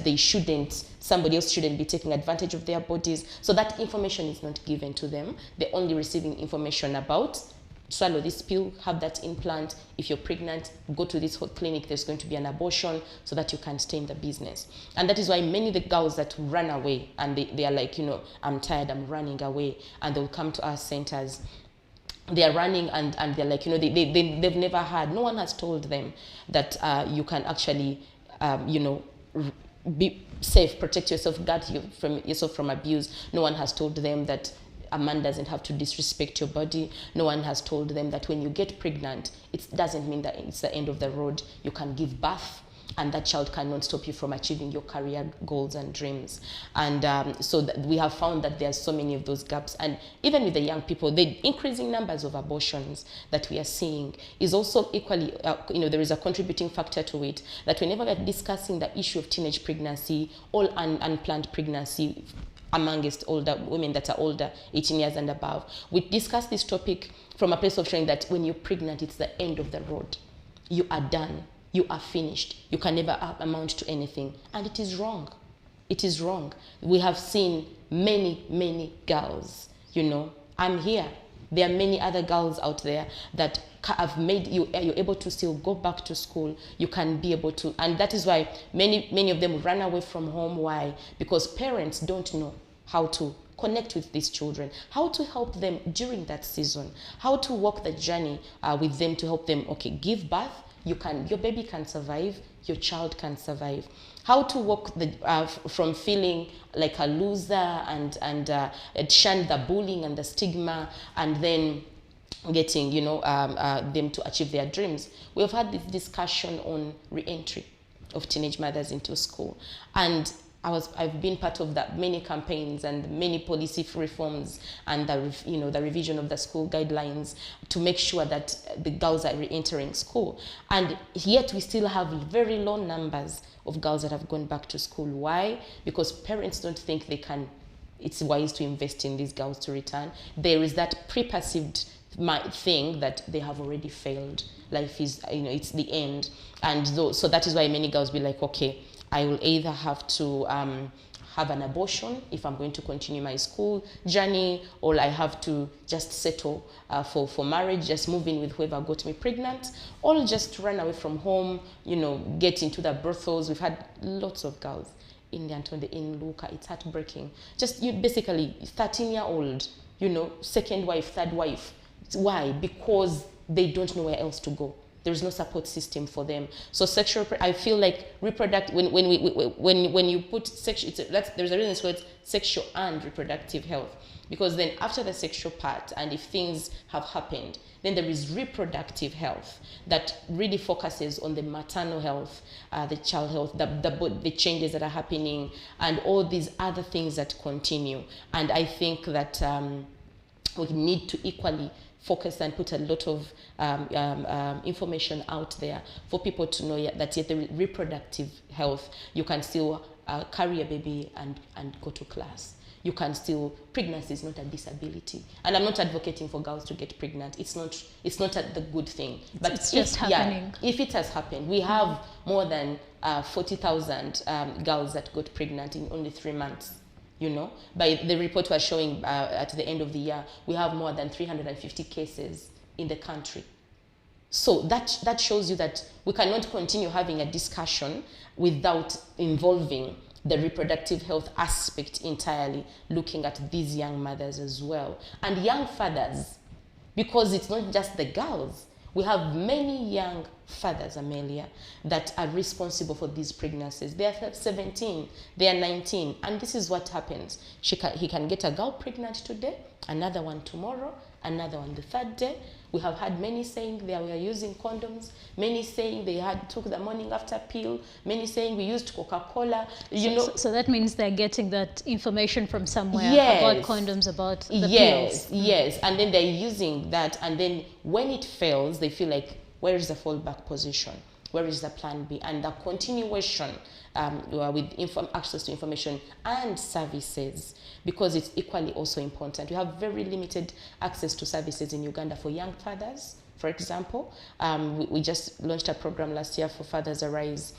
Speaker 2: somebody else shouldn't be taking advantage of their bodies. So that information is not given to them. They're only receiving information about, swallow this pill, have that implant. If you're pregnant, go to this clinic, there's going to be an abortion, so that you can stay in the business. And that is why many of the girls that run away, and they are like, you know, I'm tired, I'm running away, and they'll come to our centers. They are running and they're like, you know, they've never had, no one has told them that you can actually, you know, be safe, protect yourself, guard yourself from abuse. No one has told them that a man doesn't have to disrespect your body. No one has told them that when you get pregnant, it doesn't mean that it's the end of the road. You can give birth, and that child cannot stop you from achieving your career goals and dreams. And so we have found that there are so many of those gaps. And even with the young people, the increasing numbers of abortions that we are seeing is also equally, you know, there is a contributing factor to it, that whenever we're discussing the issue of teenage pregnancy, all unplanned pregnancy, amongst older women that are older, 18 years and above, we discuss this topic from a place of showing that when you're pregnant, it's the end of the road. You are done. You are finished. You can never amount to anything. And it is wrong. It is wrong. We have seen many, many girls, you know, I'm here. There are many other girls out there that have made you're able to still go back to school. You can be able to, and that is why many of them run away from home. Why? Because parents don't know how to connect with these children, how to help them during that season, how to walk the journey with them to help them, okay, give birth. Your baby can survive. your child can survive. How to walk from feeling like a loser and shun the bullying and the stigma, and then getting, them to achieve their dreams. We have had this discussion on re-entry of teenage mothers into school, and I've been part of that many campaigns and many policy reforms and the revision of the school guidelines to make sure that the girls are re-entering school. And yet we still have very low numbers of girls that have gone back to school. Why? Because parents don't think it's wise to invest in these girls to return. There is that pre-perceived thing that they have already failed. Life is, it's the end. And so that is why many girls be like, okay, I will either have to have an abortion if I'm going to continue my school journey, or I have to just settle for marriage, just move in with whoever got me pregnant, or just run away from home, get into the brothels. We've had lots of girls in the Antonde, in Luka. It's heartbreaking. Just basically 13-year-old, second wife, third wife. Why? Because they don't know where else to go. There's no support system for them. So I feel like reproductive, when you put sexual, there's a reason it's called sexual and reproductive health. Because then after the sexual part, and if things have happened, then there is reproductive health that really focuses on the maternal health, the child health, the changes that are happening, and all these other things that continue. And I think that we need to equally focus and put a lot of information out there for people to know that yet the reproductive health, you can still carry a baby and go to class. You can still, pregnancy is not a disability. And I'm not advocating for girls to get pregnant. It's not the good thing. But
Speaker 1: it's just happening.
Speaker 2: If it has happened, we have more than 40,000 girls that got pregnant in only 3 months. By the report we're showing at the end of the year, we have more than 350 cases in the country. So that shows you that we cannot continue having a discussion without involving the reproductive health aspect entirely, looking at these young mothers as well. And young fathers, because it's not just the girls. We have many young fathers, Amelia, that are responsible for these pregnancies. They are 17, they are 19, and this is what happens. He can get a girl pregnant today, another one tomorrow, another one the third day. We have had many saying they were using condoms, many saying they took the morning after pill, many saying we used Coca-Cola.
Speaker 1: So that means they're getting that information from somewhere about condoms, about the pills.
Speaker 2: Yes, and then they're using that, and then when it fails, they feel like, where is the fallback position? Where is the plan B? And the continuation with access to information and services, because it's equally also important. We have very limited access to services in Uganda for young fathers, for example. We just launched a program last year for Fathers Arise,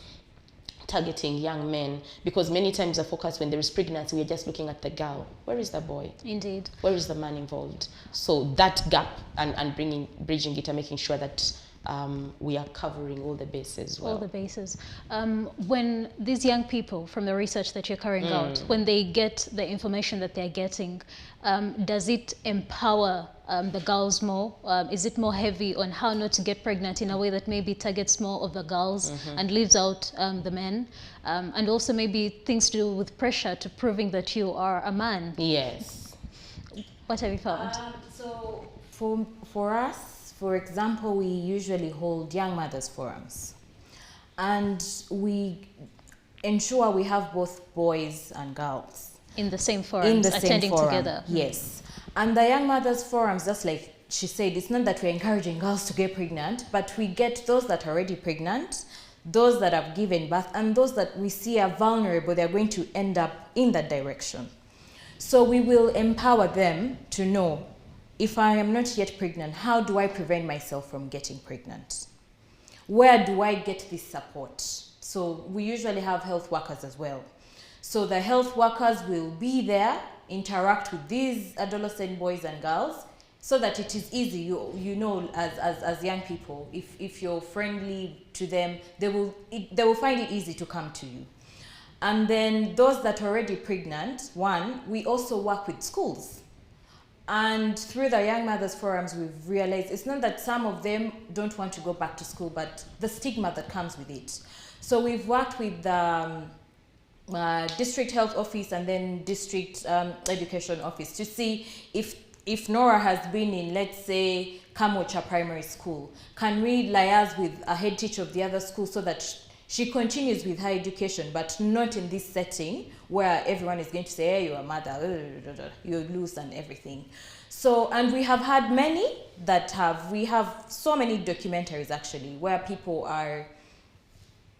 Speaker 2: targeting young men, because many times the focus when there is pregnancy, we're just looking at the girl. Where is the boy?
Speaker 1: Indeed.
Speaker 2: Where is the man involved? So that gap and bridging it and making sure that we are covering all the bases well.
Speaker 1: All the bases. When these young people, from the research that you're carrying out, when they get the information that they're getting, does it empower the girls more? Is it more heavy on how not to get pregnant in a way that maybe targets more of the girls and leaves out the men? And also maybe things to do with pressure to proving that you are a man?
Speaker 2: Yes.
Speaker 1: What have you found?
Speaker 3: So for us, for example, we usually hold young mothers forums, and we ensure we have both boys and girls
Speaker 1: in the same forums, attending together.
Speaker 3: Yes. And the young mothers forums, just like she said, it's not that we're encouraging girls to get pregnant, but we get those that are already pregnant, those that have given birth, and those that we see are vulnerable, they're going to end up in that direction. So we will empower them to know, if I am not yet pregnant, how do I prevent myself from getting pregnant? Where do I get this support? So we usually have health workers as well. So the health workers will be there, interact with these adolescent boys and girls, so that it is easy. You know, as young people, if you're friendly to them, they will find it easy to come to you. And then those that are already pregnant, we also work with schools. And through the Young Mothers Forums, we've realized it's not that some of them don't want to go back to school, but the stigma that comes with it. So we've worked with the district health office and then district education office to see if Norah has been in, let's say, Kamocha Primary School, can we liaise with a head teacher of the other school so that she continues with her education, but not in this setting where everyone is going to say, hey, you're a mother, you're loose and everything. So, and we have had many that we have so many documentaries actually, where people are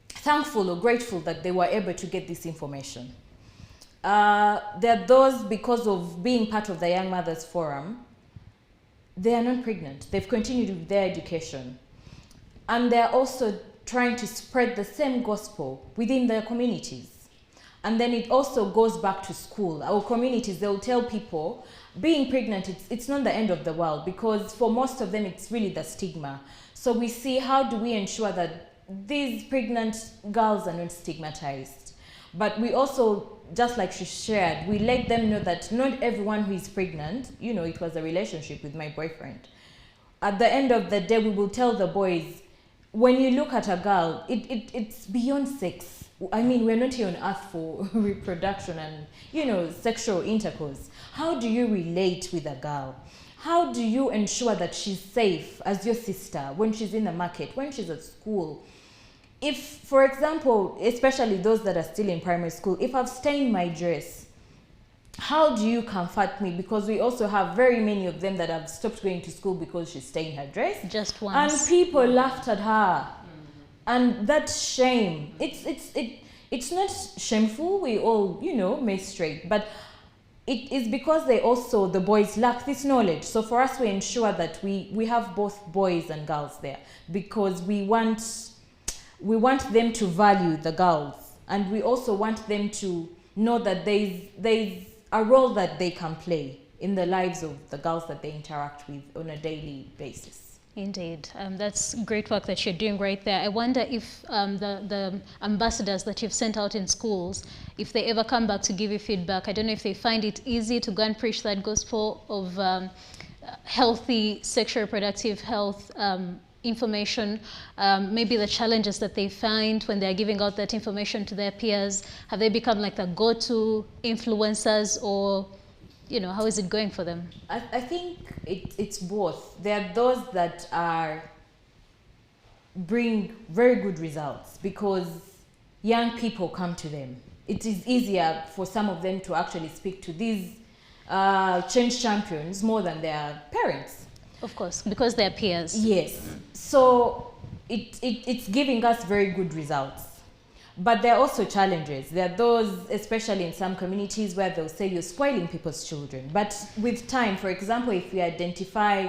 Speaker 3: thankful or grateful that they were able to get this information. There are those, because of being part of the Young Mothers Forum, they are not pregnant. They've continued with their education. And they're also trying to spread the same gospel within their communities. And then it also goes back to school. Our communities, they'll tell people, being pregnant, it's not the end of the world, because for most of them, it's really the stigma. So we see, how do we ensure that these pregnant girls are not stigmatized? But we also, just like she shared, we let them know that not everyone who is pregnant, it was a relationship with my boyfriend. At the end of the day, we will tell the boys, when you look at a girl, it's beyond sex. I mean, we're not here on earth for reproduction and, sexual intercourse. How do you relate with a girl? How do you ensure that she's safe as your sister when she's in the market, when she's at school? If, for example, especially those that are still in primary school, if I've stained my dress, how do you comfort me? Because we also have very many of them that have stopped going to school because she stained her dress.
Speaker 1: Just once.
Speaker 3: And people laughed at her. And that's shame. It's not shameful. We all, menstruate. But it is because the boys lack this knowledge. So for us, we ensure that we have both boys and girls there, because we want them to value the girls, and we also want them to know that there's a role that they can play in the lives of the girls that they interact with on a daily basis.
Speaker 1: Indeed. That's great work that you're doing right there. I wonder if the ambassadors that you've sent out in schools, if they ever come back to give you feedback, I don't know if they find it easy to go and preach that gospel of healthy sexual reproductive health information, maybe the challenges that they find when they're giving out that information to their peers. Have they become like the go-to influencers, or how is it going for them?
Speaker 3: I think it's both. There are those that bring very good results because young people come to them. It is easier for some of them to actually speak to these change champions more than their parents.
Speaker 1: Of course, because they're peers.
Speaker 3: Yes. So it's giving us very good results. But there are also challenges. There are those, especially in some communities, where they'll say you're spoiling people's children. But with time, for example, if we identify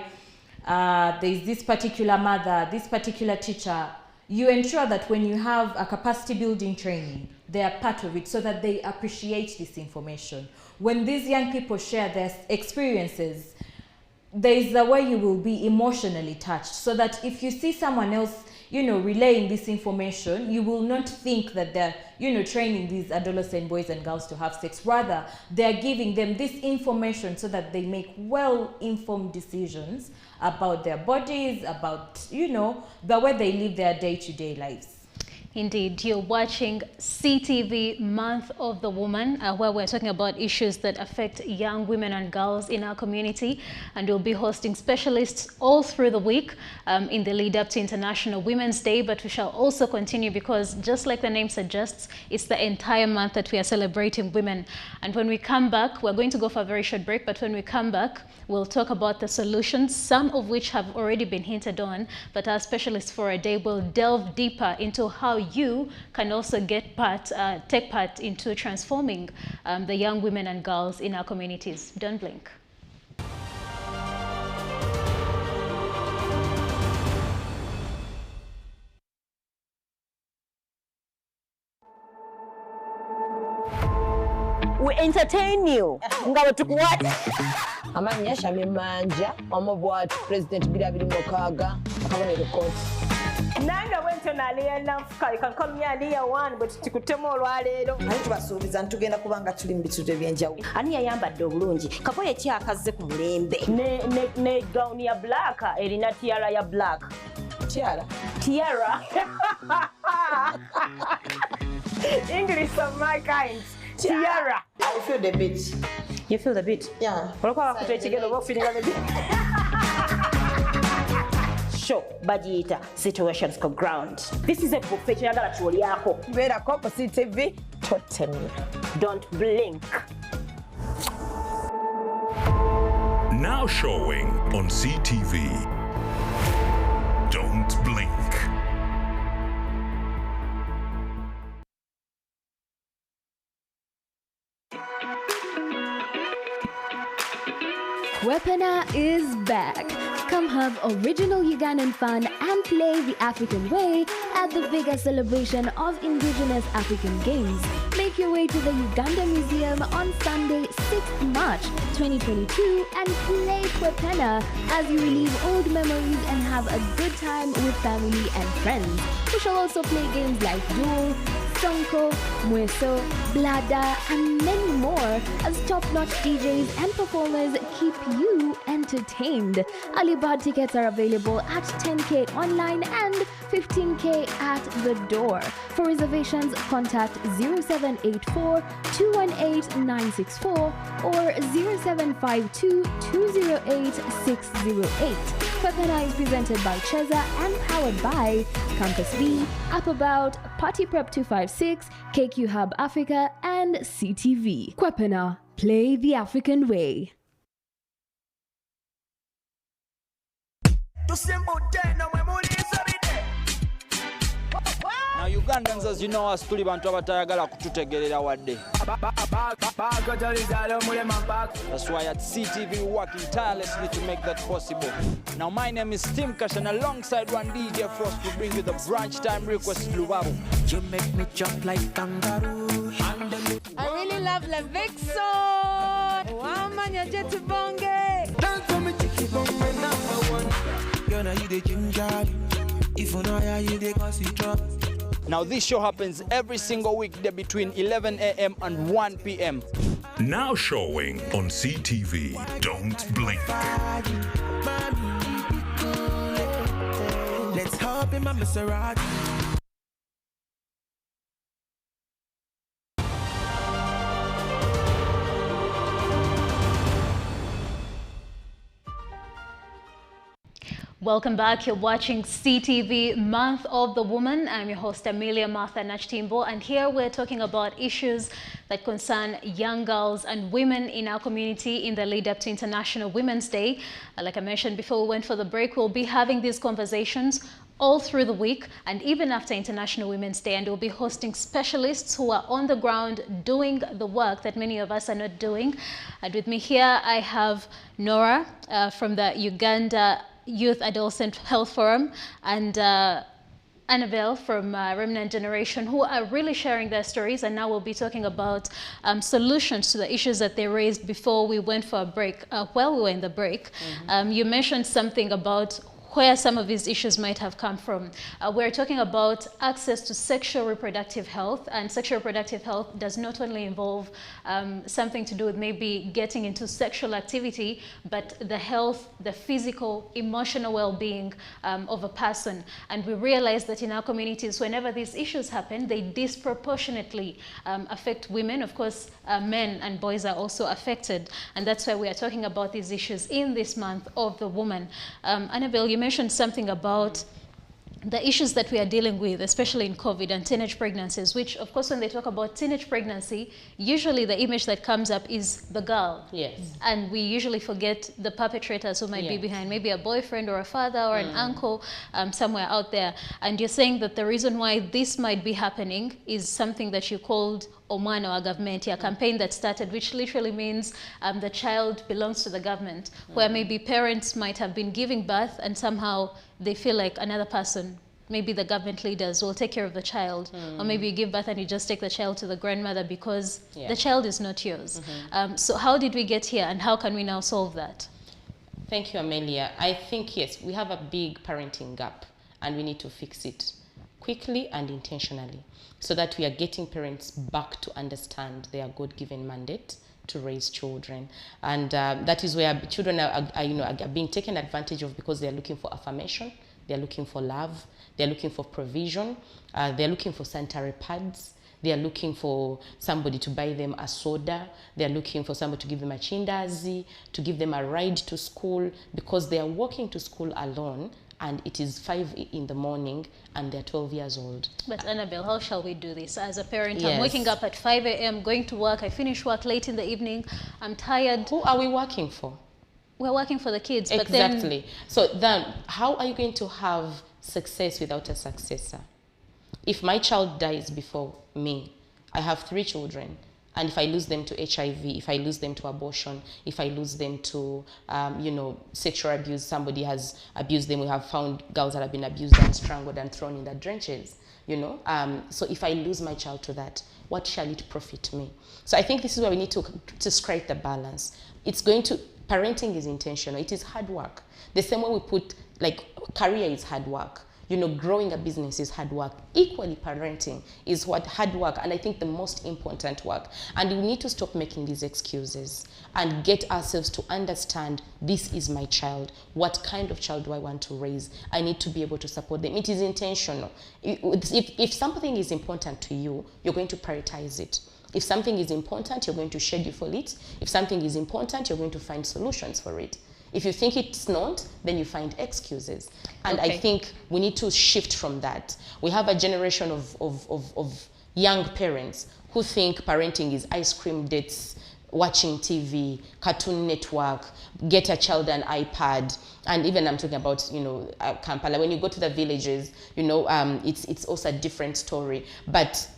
Speaker 3: there's this particular mother, this particular teacher, you ensure that when you have a capacity building training, they are part of it so that they appreciate this information. When these young people share their experiences, there is a way you will be emotionally touched, so that if you see someone else relaying this information, you will not think that they're, training these adolescent boys and girls to have sex. Rather, they're giving them this information so that they make well-informed decisions about their bodies, about, the way they live their day-to-day lives.
Speaker 1: Indeed, you're watching CTV Month of the Woman, where we're talking about issues that affect young women and girls in our community. And we'll be hosting specialists all through the week in the lead up to International Women's Day. But we shall also continue because, just like the name suggests, it's the entire month that we are celebrating women. And when we come back, we're going to go for a very short break. But when we come back, we'll talk about the solutions, some of which have already been hinted on. But our specialists for a day will delve deeper into how you can also take part into transforming the young women and girls in our communities. Don't blink.
Speaker 13: We entertain you. Ngawe tukuwata. Amanya shame manja omobwa President Birabiri Mokaga akabonero court.
Speaker 7: Nanga wento naliya nafuka, you can call me Aliya one, but tikutemo olwaleero.
Speaker 14: Ani tubasuubiza ntugenda kubanga tuli mu bitundu ebyenjawulo.
Speaker 13: Ani yayambadde obulungi. Kapoye ki akazze ku mulembe. Ne gown ya black erina tiara ya black.
Speaker 14: Tiara.
Speaker 7: English of my kind. Tiara.
Speaker 14: I feel the beat.
Speaker 7: You feel the beat?
Speaker 14: Yeah.
Speaker 7: Show budget situations ko ground. This is a book page yagala chuliako.
Speaker 14: Vera Coco CTV totally.
Speaker 7: Don't blink.
Speaker 8: Now showing on CTV. Don't blink.
Speaker 4: Kwepena is back. Come have original Ugandan fun and play the African way at the biggest celebration of Indigenous African Games. Make your way to the Uganda Museum on Sunday, 6th March 2022 and play Kwepena as you relive old memories and have a good time with family and friends. We shall also play games like Duel, Sonko, Mweso, Blada, and many more as top-notch DJs and performers keep you entertained. Early bird tickets are available at 10K online and 15K at the door. For reservations, contact 0784 218 964 or 0752 208 608. Kwepena is presented by Cheza and powered by Campus B, Up About, Party Prep 256, KQ Hub Africa, and CTV. Kwepena, play the African way.
Speaker 5: Now Ugandans, as you know, us tuli bantu abatayagala kututegerera wadde. That's why at CTV we're working tirelessly to make that possible. Now my name is Tim Cash and alongside one DJ Frost we bring you the brunch time request Lubabu.
Speaker 6: You make me jump like kangaroo.
Speaker 15: I really love Levixon. Wow, man, you're Jetty Bonge.
Speaker 6: Dance for me, chicky bong, my number one. Girl, now you the ginger. If you know how you the gossip drop.
Speaker 5: Now this show happens every single weekday between 11 a.m. and 1 p.m.
Speaker 8: Now showing on CTV. Don't blink.
Speaker 6: Let's hop in my Maserati.
Speaker 1: Welcome back. You're watching CTV Month of the Woman. I'm your host Amelia Nakitimbo, and here we're talking about issues that concern young girls and women in our community in the lead up to International Women's Day. Like I mentioned before we went for the break, we'll be having these conversations all through the week and even after International Women's Day, and we'll be hosting specialists who are on the ground doing the work that many of us are not doing. And with me here I have Norah from the Uganda Youth Adolescent Health Forum and Annabelle from Remnant Generation, who are really sharing their stories, and now we'll be talking about solutions to the issues that they raised before we went for a break, while we were in the break. You mentioned something about where some of these issues might have come from. We're talking about access to sexual reproductive health, and sexual reproductive health does not only involve something to do with maybe getting into sexual activity, but the health, the physical, emotional well-being of a person. And we realize that in our communities, whenever these issues happen, they disproportionately affect women. Of course, men and boys are also affected, and that's why we are talking about these issues in this month of the woman. Annabelle, you mentioned something about the issues that we are dealing with, especially in COVID and teenage pregnancies, which, of course, when they talk about teenage pregnancy, usually the image that comes up is the girl.
Speaker 2: Yes.
Speaker 1: And we usually forget the perpetrators who might be behind, maybe a boyfriend or a father or an uncle somewhere out there. And you're saying that the reason why this might be happening is something that you called Omwana wa government, a campaign that started, which literally means the child belongs to the government, where maybe parents might have been giving birth and somehow they feel like another person, maybe the government leaders, will take care of the child. Or maybe you give birth and you just take the child to the grandmother because the child is not yours. So how did we get here, and how can we now solve that?
Speaker 2: Thank you, Amelia. I think, yes, we have a big parenting gap and we need to fix it quickly and intentionally, so that we are getting parents back to understand their God-given mandate to raise children. And that is where children are being taken advantage of because they are looking for affirmation. they're looking for love, they're looking for provision, they're looking for sanitary pads, they're looking for somebody to buy them a soda, they're looking for somebody to give them a chindazi, to give them a ride to school, because they are walking to school alone and it is 5 in the morning and they're 12 years old.
Speaker 1: But Annabelle, how shall we do this as a parent?
Speaker 2: Yes.
Speaker 1: I'm waking up at 5 a.m., going to work, I finish work late in the evening, I'm tired.
Speaker 2: Who are we working for?
Speaker 1: We're working for the kids, but
Speaker 2: exactly.
Speaker 1: then...
Speaker 2: So then, how are you going to have success without a successor? If my child dies before me, I have 3 children, and if I lose them to HIV, if I lose them to abortion, if I lose them to, you know, sexual abuse, somebody has abused them, we have found girls that have been abused and strangled and thrown in the trenches, you know. So if I lose my child to that, what shall it profit me? So I think this is where we need to strike the balance. It's going to, parenting is intentional, it is hard work. The same way we put, like, career is hard work. You know, growing a business is hard work. Equally, parenting is what hard work, and I think the most important work. And we need to stop making these excuses and get ourselves to understand, this is my child. What kind of child do I want to raise? I need to be able to support them. It is intentional. If something is important to you, you're going to prioritize it. If something is important, you're going to schedule for it. If something is important, you're going to find solutions for it. If you think it's not, then you find excuses. And I think we need to shift from that. We have a generation of young parents who think parenting is ice cream dates, watching TV, Cartoon Network, get a child an iPad. And even I'm talking about, you know, Kampala. When you go to the villages, you know, it's also a different story. But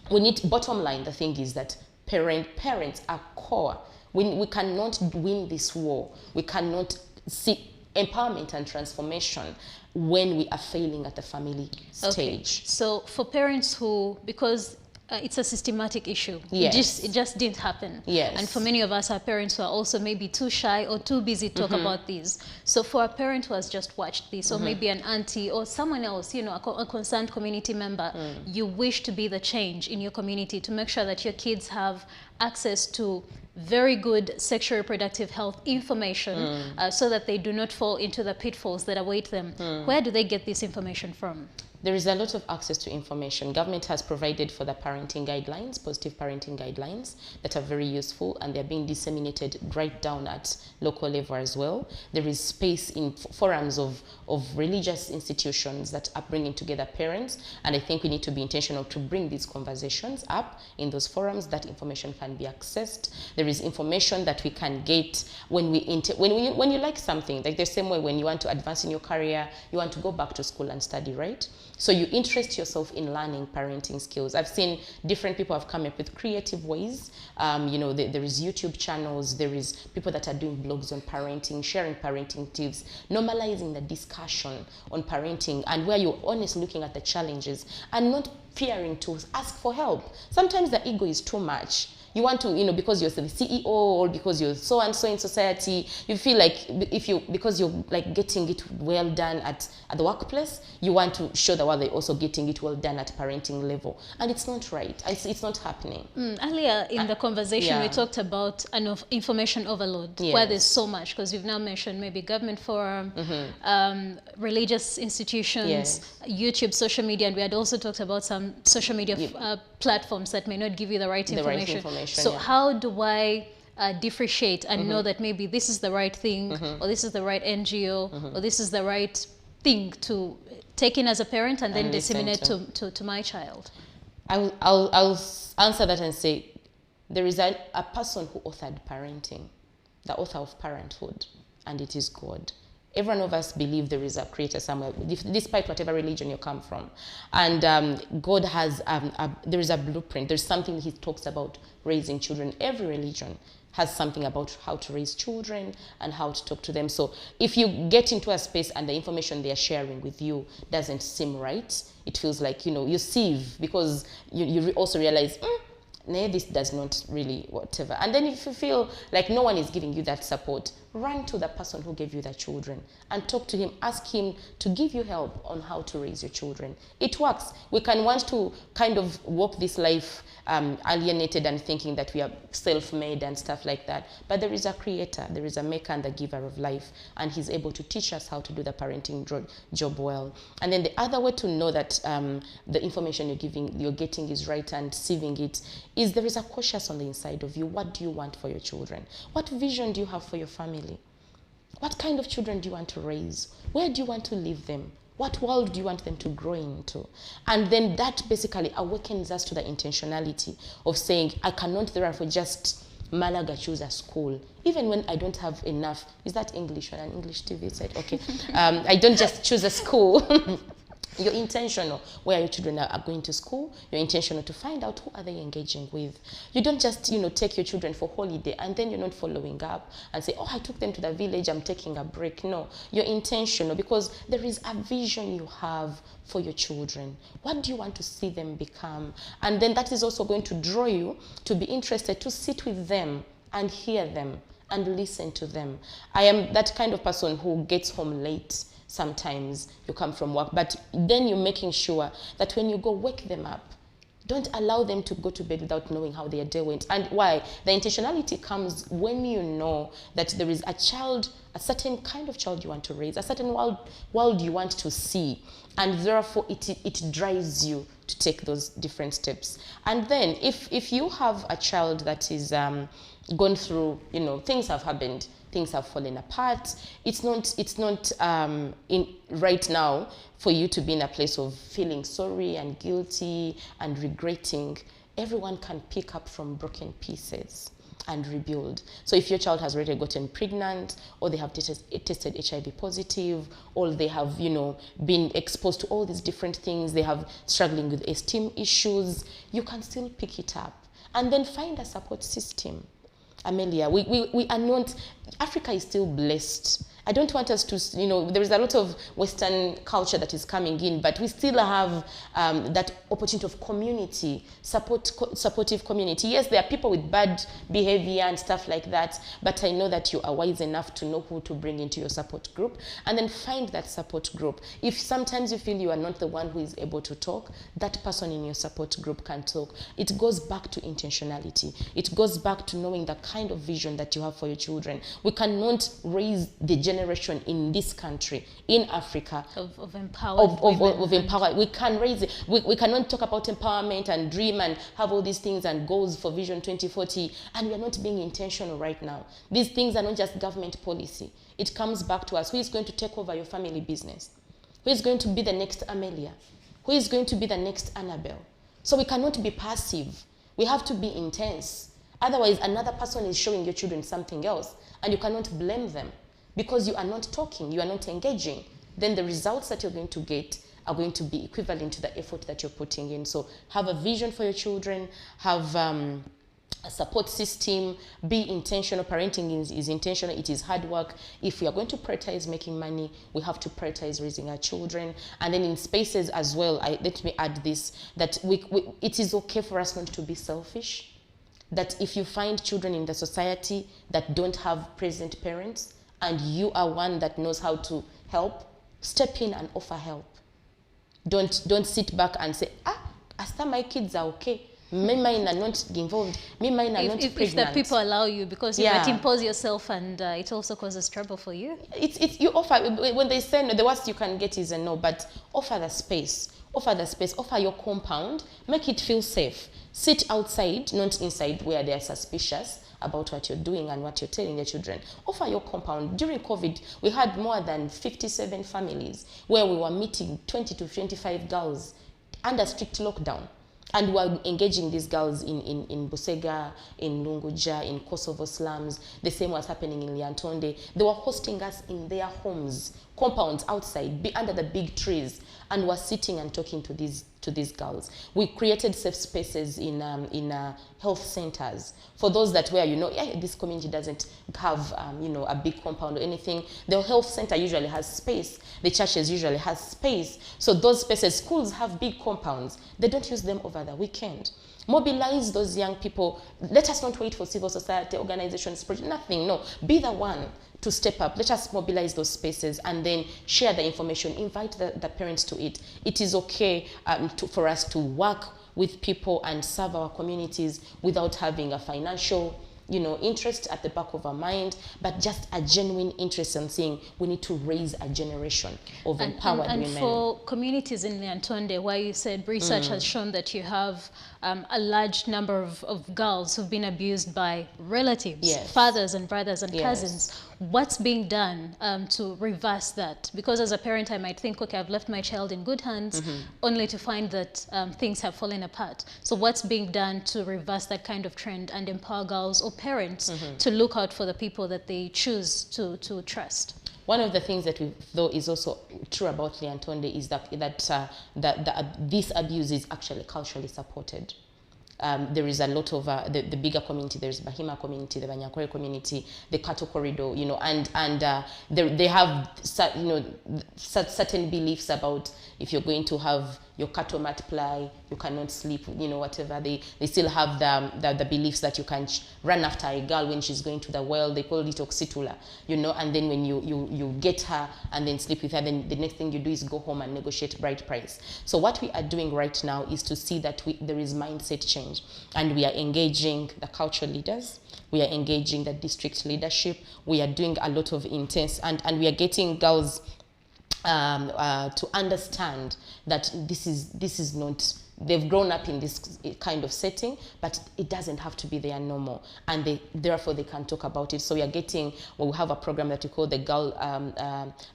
Speaker 2: we need, bottom line, the thing is that parents are core. We cannot win this war. We cannot see empowerment and transformation when we are failing at the family stage.
Speaker 1: Okay. So for parents who, because it's a systematic issue,
Speaker 2: yes,
Speaker 1: it just didn't happen.
Speaker 2: Yes.
Speaker 1: And for many of us, our parents who are also maybe too shy or too busy to talk about these. So for a parent who has just watched this, or maybe an auntie or someone else, you know, a concerned community member, you wish to be the change in your community to make sure that your kids have access to very good sexual reproductive health information so that they do not fall into the pitfalls that await them. Where do they get this information from?
Speaker 2: There is a lot of access to information. Government has provided for the parenting guidelines, positive parenting guidelines, that are very useful, and they're being disseminated right down at local level as well. There is space in forums of religious institutions that are bringing together parents, and I think we need to be intentional to bring these conversations up in those forums. That information can be accessed. There is information that we can get when you like something, like the same way when you want to advance in your career, you want to go back to school and study, right? So you interest yourself in learning parenting skills. I've seen different people have come up with creative ways. You know, there is YouTube channels, there is people that are doing blogs on parenting, sharing parenting tips, normalizing the discussion on parenting, and where you're honestly looking at the challenges and not fearing to ask for help. Sometimes the ego is too much. You want to, you know, because you're the CEO or because you're so and so in society, you feel like because you're like getting it well done at the workplace, you want to show the world they're also getting it well done at parenting level. And it's not right. It's not happening.
Speaker 1: Earlier in the conversation, we talked about information overload, where there's so much, because you've now mentioned maybe government forum, religious institutions, YouTube, social media, and we had also talked about some social media platforms that may not give you the right information. So how do I differentiate and know that maybe this is the right thing, or this is the right NGO, or this is the right thing to take in as a parent and then disseminate to my child?
Speaker 2: I'll answer that and say, there is a person who authored parenting, the author of parenthood, and it is God. Every one of us believe there is a creator somewhere, despite whatever religion you come from. And God has, there is a blueprint. There's something he talks about raising children. Every religion has something about how to raise children and how to talk to them. So if you get into a space and the information they are sharing with you doesn't seem right, it feels like, you know, you sieve, because you also realize, this does not really whatever. And then if you feel like no one is giving you that support, run to the person who gave you the children and talk to him, ask him to give you help on how to raise your children. It works. We can want to kind of walk this life alienated and thinking that we are self-made and stuff like that. But there is a creator, there is a maker and the giver of life, and he's able to teach us how to do the parenting job well. And then the other way to know that the information you're getting is right and receiving it is there is a cautious on the inside of you. What do you want for your children? What vision do you have for your family? What kind of children do you want to raise? Where do you want to leave them? What world do you want them to grow into? And then that basically awakens us to the intentionality of saying, I cannot therefore just Malaga choose a school, even when I don't have enough. Is that English on an English TV site? Okay. I don't just choose a school. You're intentional where your children are going to school. You're intentional to find out who are they engaging with. You don't just, take your children for holiday and then you're not following up and say, oh, I took them to the village, I'm taking a break. No, you're intentional because there is a vision you have for your children. What do you want to see them become? And then that is also going to draw you to be interested to sit with them and hear them and listen to them. I am that kind of person who gets home late. Sometimes you come from work, but then you're making sure that when you go, wake them up. Don't allow them to go to bed without knowing how their day went. And why? The intentionality comes when you know that there is a child, a certain kind of child you want to raise, a certain world you want to see, and therefore it drives you to take those different steps. And then if you have a child that is gone through, things have happened, things have fallen apart. It's not in right now for you to be in a place of feeling sorry and guilty and regretting. Everyone can pick up from broken pieces and rebuild. So if your child has already gotten pregnant, or they have tested HIV positive, or they have been exposed to all these different things, they have struggling with esteem issues, you can still pick it up and then find a support system. Amelia, we are not, Africa is still blessed. I don't want us to, there is a lot of Western culture that is coming in, but we still have that opportunity of community, supportive community. Yes, there are people with bad behavior and stuff like that, but I know that you are wise enough to know who to bring into your support group, and then find that support group. If sometimes you feel you are not the one who is able to talk, that person in your support group can talk. It goes back to intentionality. It goes back to knowing the kind of vision that you have for your children. We cannot raise the generation in this country, in Africa,
Speaker 1: of empowered women.
Speaker 2: Of empowered. We can raise it. We cannot talk about empowerment and dream and have all these things and goals for Vision 2040, and we are not being intentional right now. These things are not just government policy. It comes back to us. Who is going to take over your family business? Who is going to be the next Amelia? Who is going to be the next Annabelle? So we cannot be passive. We have to be intense. Otherwise, another person is showing your children something else, and you cannot blame them because you are not talking, you are not engaging. Then the results that you're going to get are going to be equivalent to the effort that you're putting in. So have a vision for your children, have a support system, be intentional. Parenting is intentional, it is hard work. If we are going to prioritize making money, we have to prioritize raising our children. And then in spaces as well, let me add this, that it is okay for us not to be selfish. That if you find children in the society that don't have present parents, and you are one that knows how to help, step in and offer help. Don't sit back and say, after my kids are okay, me mine are not involved, me mine are not pregnant.
Speaker 1: If the people allow you, because you might impose yourself, and it also causes trouble for you.
Speaker 2: You offer, when they say no, the worst you can get is a no, but offer the space. Offer your compound, make it feel safe. Sit outside, not inside where they are suspicious about what you're doing and what you're telling your children. Offer your compound. During COVID, we had more than 57 families where we were meeting 20 to 25 girls under strict lockdown. And we were engaging these girls in Busega, in Lunguja, in Kosovo slums. The same was happening in Liantonde. They were hosting us in their homes, compounds outside, under the big trees, and were sitting and talking to these girls. We created safe spaces in health centers for those that where this community doesn't have a big compound or anything. The health center usually has space. The churches usually has space. So those spaces, schools have big compounds. They don't use them over the weekend. Mobilize those young people. Let us not wait for civil society organizations, nothing, no. Be the one to step up. Let us mobilize those spaces and then share the information, invite the parents to it. It is okay for us to work with people and serve our communities without having a financial interest at the back of our mind, but just a genuine interest in saying we need to raise a generation of empowered women.
Speaker 1: And for communities in Nyantonde, where you said research has shown that you have a large number of girls who've been abused by relatives, fathers and brothers and cousins. What's being done to reverse that? Because as a parent, I might think, okay, I've left my child in good hands, only to find that things have fallen apart. So what's being done to reverse that kind of trend and empower girls or parents to look out for the people that they choose to trust?
Speaker 2: One of the things that we though is also true about Nyantonde is that this abuse is actually culturally supported. There is a lot of the bigger community. There's Bahima community, the Banyankore community, the Kato corridor, and they have certain beliefs about if you're going to have your Kato multiply, you cannot sleep, whatever. They still have the beliefs that you can run after a girl when she's going to the well. They call it oxytula, and then when you get her and then sleep with her, then the next thing you do is go home and negotiate bride price. So what we are doing right now is to see that there is mindset change, and we are engaging the cultural leaders. We are engaging the district leadership. We are doing a lot of intense, and we are getting girls to understand that this is not, they've grown up in this kind of setting, but it doesn't have to be their normal, and therefore they can talk about it. So we are getting, we have a program that we call the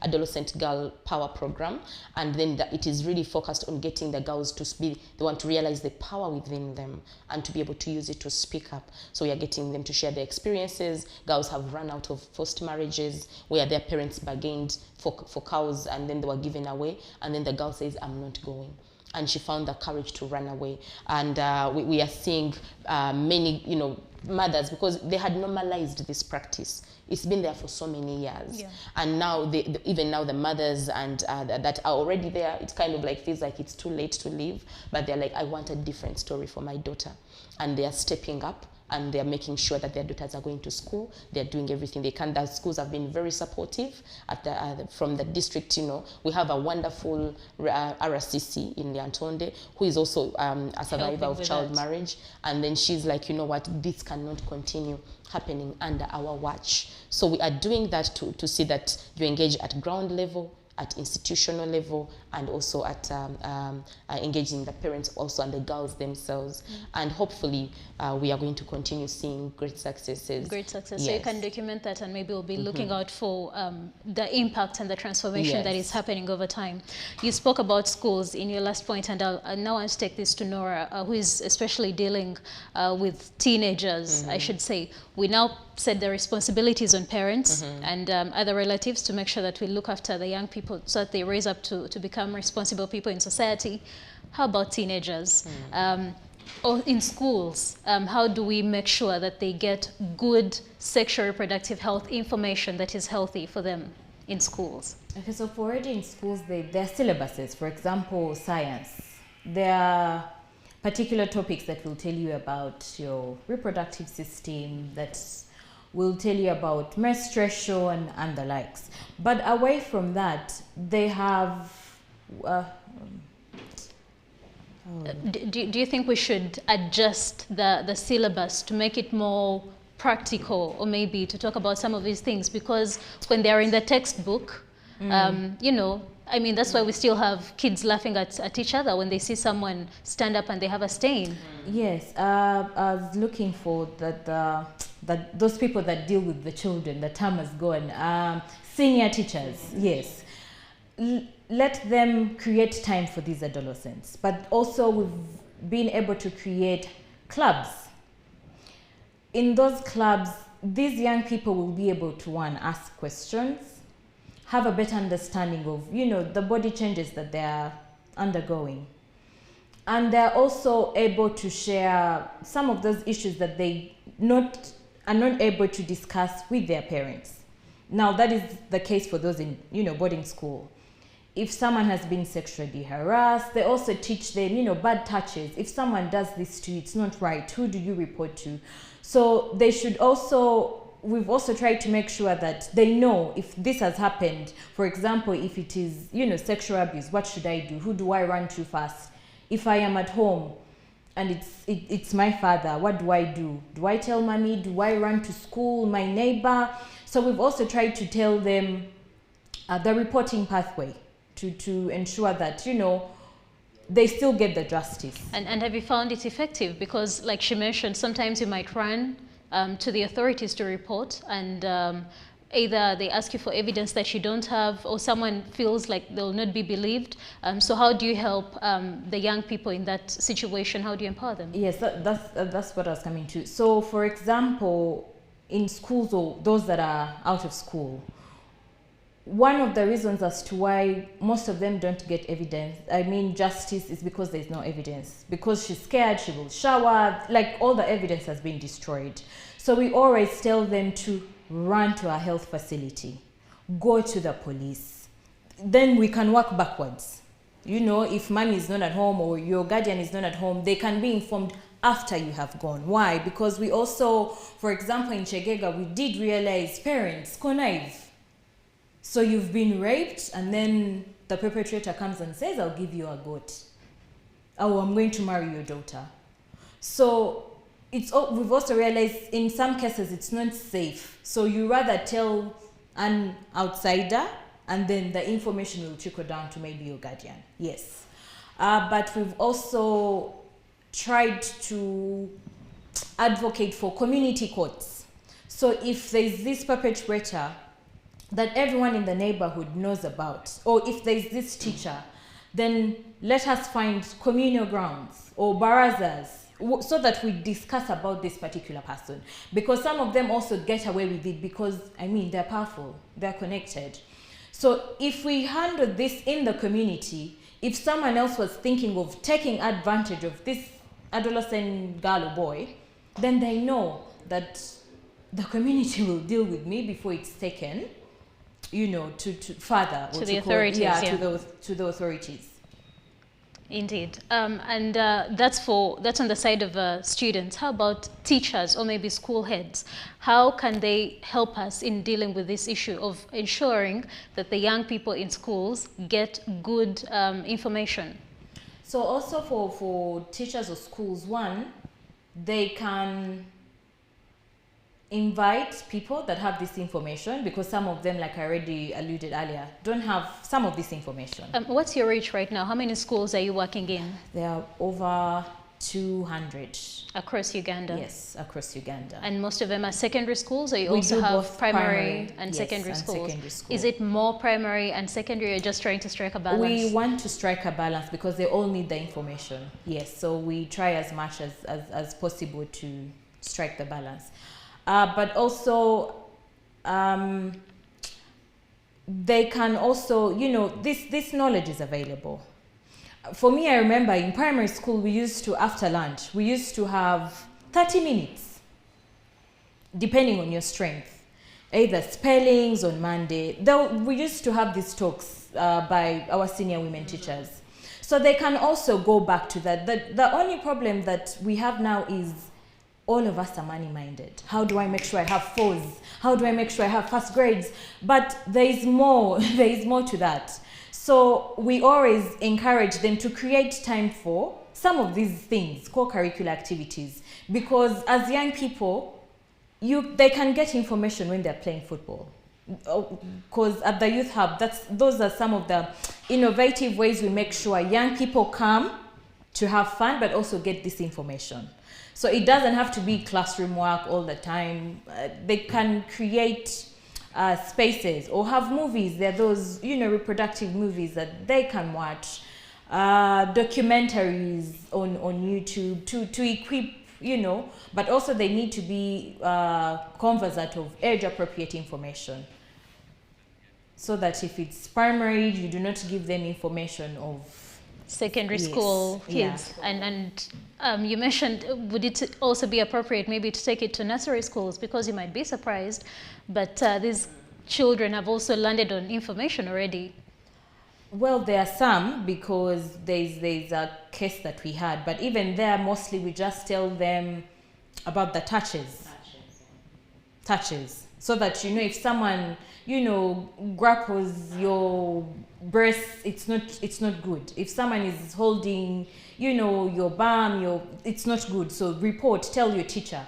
Speaker 2: Adolescent Girl Power Program, and then it is really focused on getting the girls to be, they want to realize the power within them and to be able to use it to speak up. So we are getting them to share their experiences. Girls have run out of forced marriages where their parents bargained for cows and then they were given away, and then the girl says, I'm not going. And she found the courage to run away. And we are seeing many, mothers, because they had normalized this practice. It's been there for so many years. Yeah. And now, even now the mothers and that are already there, it kind of like feels like it's too late to leave, but they're like, I want a different story for my daughter. And they are stepping up, and they're making sure that their daughters are going to school. They're doing everything they can. The schools have been very supportive from the district. We have a wonderful RCC in Nyantonde who is also a survivor of child marriage. And then she's like, you know what, this cannot continue happening under our watch. So we are doing that to see that you engage at ground level, at institutional level, and also at engaging the parents also and the girls themselves. And hopefully we are going to continue seeing great successes. Great success.
Speaker 1: Yes. So you can document that, and maybe we'll be looking out for the impact and the transformation that is happening over time. You spoke about schools in your last point, and I now want to take this to Norah, who is especially dealing with teenagers, I should say. We now set the responsibilities on parents and other relatives to make sure that we look after the young people so that they raise up to become responsible people in society. How about teenagers? Or in schools, how do we make sure that they get good sexual reproductive health information that is healthy for them in schools?
Speaker 3: Okay, so for already in schools, there are syllabuses. For example, science. There are particular topics that will tell you about your reproductive system, that will tell you about menstruation and the likes. But away from that, they have...
Speaker 1: Do you think we should adjust the syllabus to make it more practical, or maybe to talk about some of these things? Because when they're in the textbook, I mean, that's why we still have kids laughing at each other when they see someone stand up and they have a stain.
Speaker 3: Yes, I was looking for those people that deal with the children. The term has gone. Senior teachers, yes. Let them create time for these adolescents. But also we've been able to create clubs. In those clubs, these young people will be able to, one, ask questions, have a better understanding of, the body changes that they are undergoing. And they're also able to share some of those issues that they are not able to discuss with their parents. Now, that is the case for those in, boarding school. if someone has been sexually harassed. They also teach them, you know, bad touches. If someone does this to you, it's not right. Who do you report to? So they should also, we've also tried to make sure that they know if this has happened. For example, if it is, you know, sexual abuse, what should I do? Who do I run to first? If I am at home and it's my father, what do I do? Do I tell mommy? Do I run to school, my neighbor? So we've also tried to tell them the reporting pathway to ensure that, you know, they still get the justice.
Speaker 1: And have you found it effective? Because like she mentioned, sometimes you might run to the authorities to report, and either they ask you for evidence that you don't have, or someone feels like they'll not be believed. So how do you help the young people in that situation? How do you empower them?
Speaker 3: Yes, that's what I was coming to. So for example, in schools or those that are out of school, one of the reasons as to why most of them don't get evidence, I mean justice, is because there's no evidence. Because she's scared, she will shower, like all the evidence has been destroyed. So we always tell them to run to a health facility, go to the police. Then we can work backwards. You know, if mommy is not at home or your guardian is not at home, they can be informed after you have gone. Why? Because we also, for example, in Nakyegera, we did realize parents connive. So you've been raped, and then the perpetrator comes and says, I'll give you a goat. Oh, I'm going to marry your daughter. So we've also realized in some cases it's not safe. So you rather tell an outsider, and then the information will trickle down to maybe your guardian. Yes. But we've also tried to advocate for community courts. So if there's this perpetrator that everyone in the neighborhood knows about, or if there's this teacher, then let us find communal grounds or barazas so that we discuss about this particular person. Because some of them also get away with it because, I mean, they're powerful, they're connected. So if we handle this in the community, if someone else was thinking of taking advantage of this adolescent girl or boy, then they know that the community will deal with me before it's taken, you know, to further
Speaker 1: to the authorities,
Speaker 3: to the authorities.
Speaker 1: Indeed, and that's on the side of students. How about teachers or maybe school heads? How can they help us in dealing with this issue of ensuring that the young people in schools get good information?
Speaker 3: So also for teachers or schools, one, they can invite people that have this information, because some of them, like I already alluded earlier, don't have some of this information.
Speaker 1: What's your reach right now? How many schools are you working in?
Speaker 3: There are over 200.
Speaker 1: Across Uganda?
Speaker 3: Yes, across Uganda.
Speaker 1: And most of them are secondary schools, or you also have primary and secondary schools? Is it more primary and secondary, or just trying to strike a balance?
Speaker 3: We want to strike a balance because they all need the information. Yes, so we try as much as possible to strike the balance. But also, they can also, you know, this knowledge is available. For me, I remember in primary school, we used to, after lunch, we used to have 30 minutes, depending on your strength, either spellings on Monday. We used to have these talks by our senior women teachers. So they can also go back to that. The only problem that we have now is all of us are money-minded. How do I make sure I have 4s? How do I make sure I have first grades? But there is more to that. So we always encourage them to create time for some of these things, co-curricular activities, because as young people, they can get information when they're playing football. Because at the Youth Hub, those are some of the innovative ways we make sure young people come to have fun, but also get this information. So it doesn't have to be classroom work all the time. They can create spaces or have movies. There are those, you know, reproductive movies that they can watch, documentaries on YouTube to equip, you know, but also they need to be conversant of age-appropriate information. So that if it's primary, you do not give them information of
Speaker 1: secondary school kids. Yeah. And you mentioned, would it also be appropriate maybe to take it to nursery schools, because you might be surprised, but these children have also landed on information already.
Speaker 3: Well, there are some, because there's a case that we had, but even there, mostly we just tell them about the touches, so that, you know, if someone, you know, grapples your breast, it's not good. If someone is holding, you know, your bum, it's not good. So report, tell your teacher.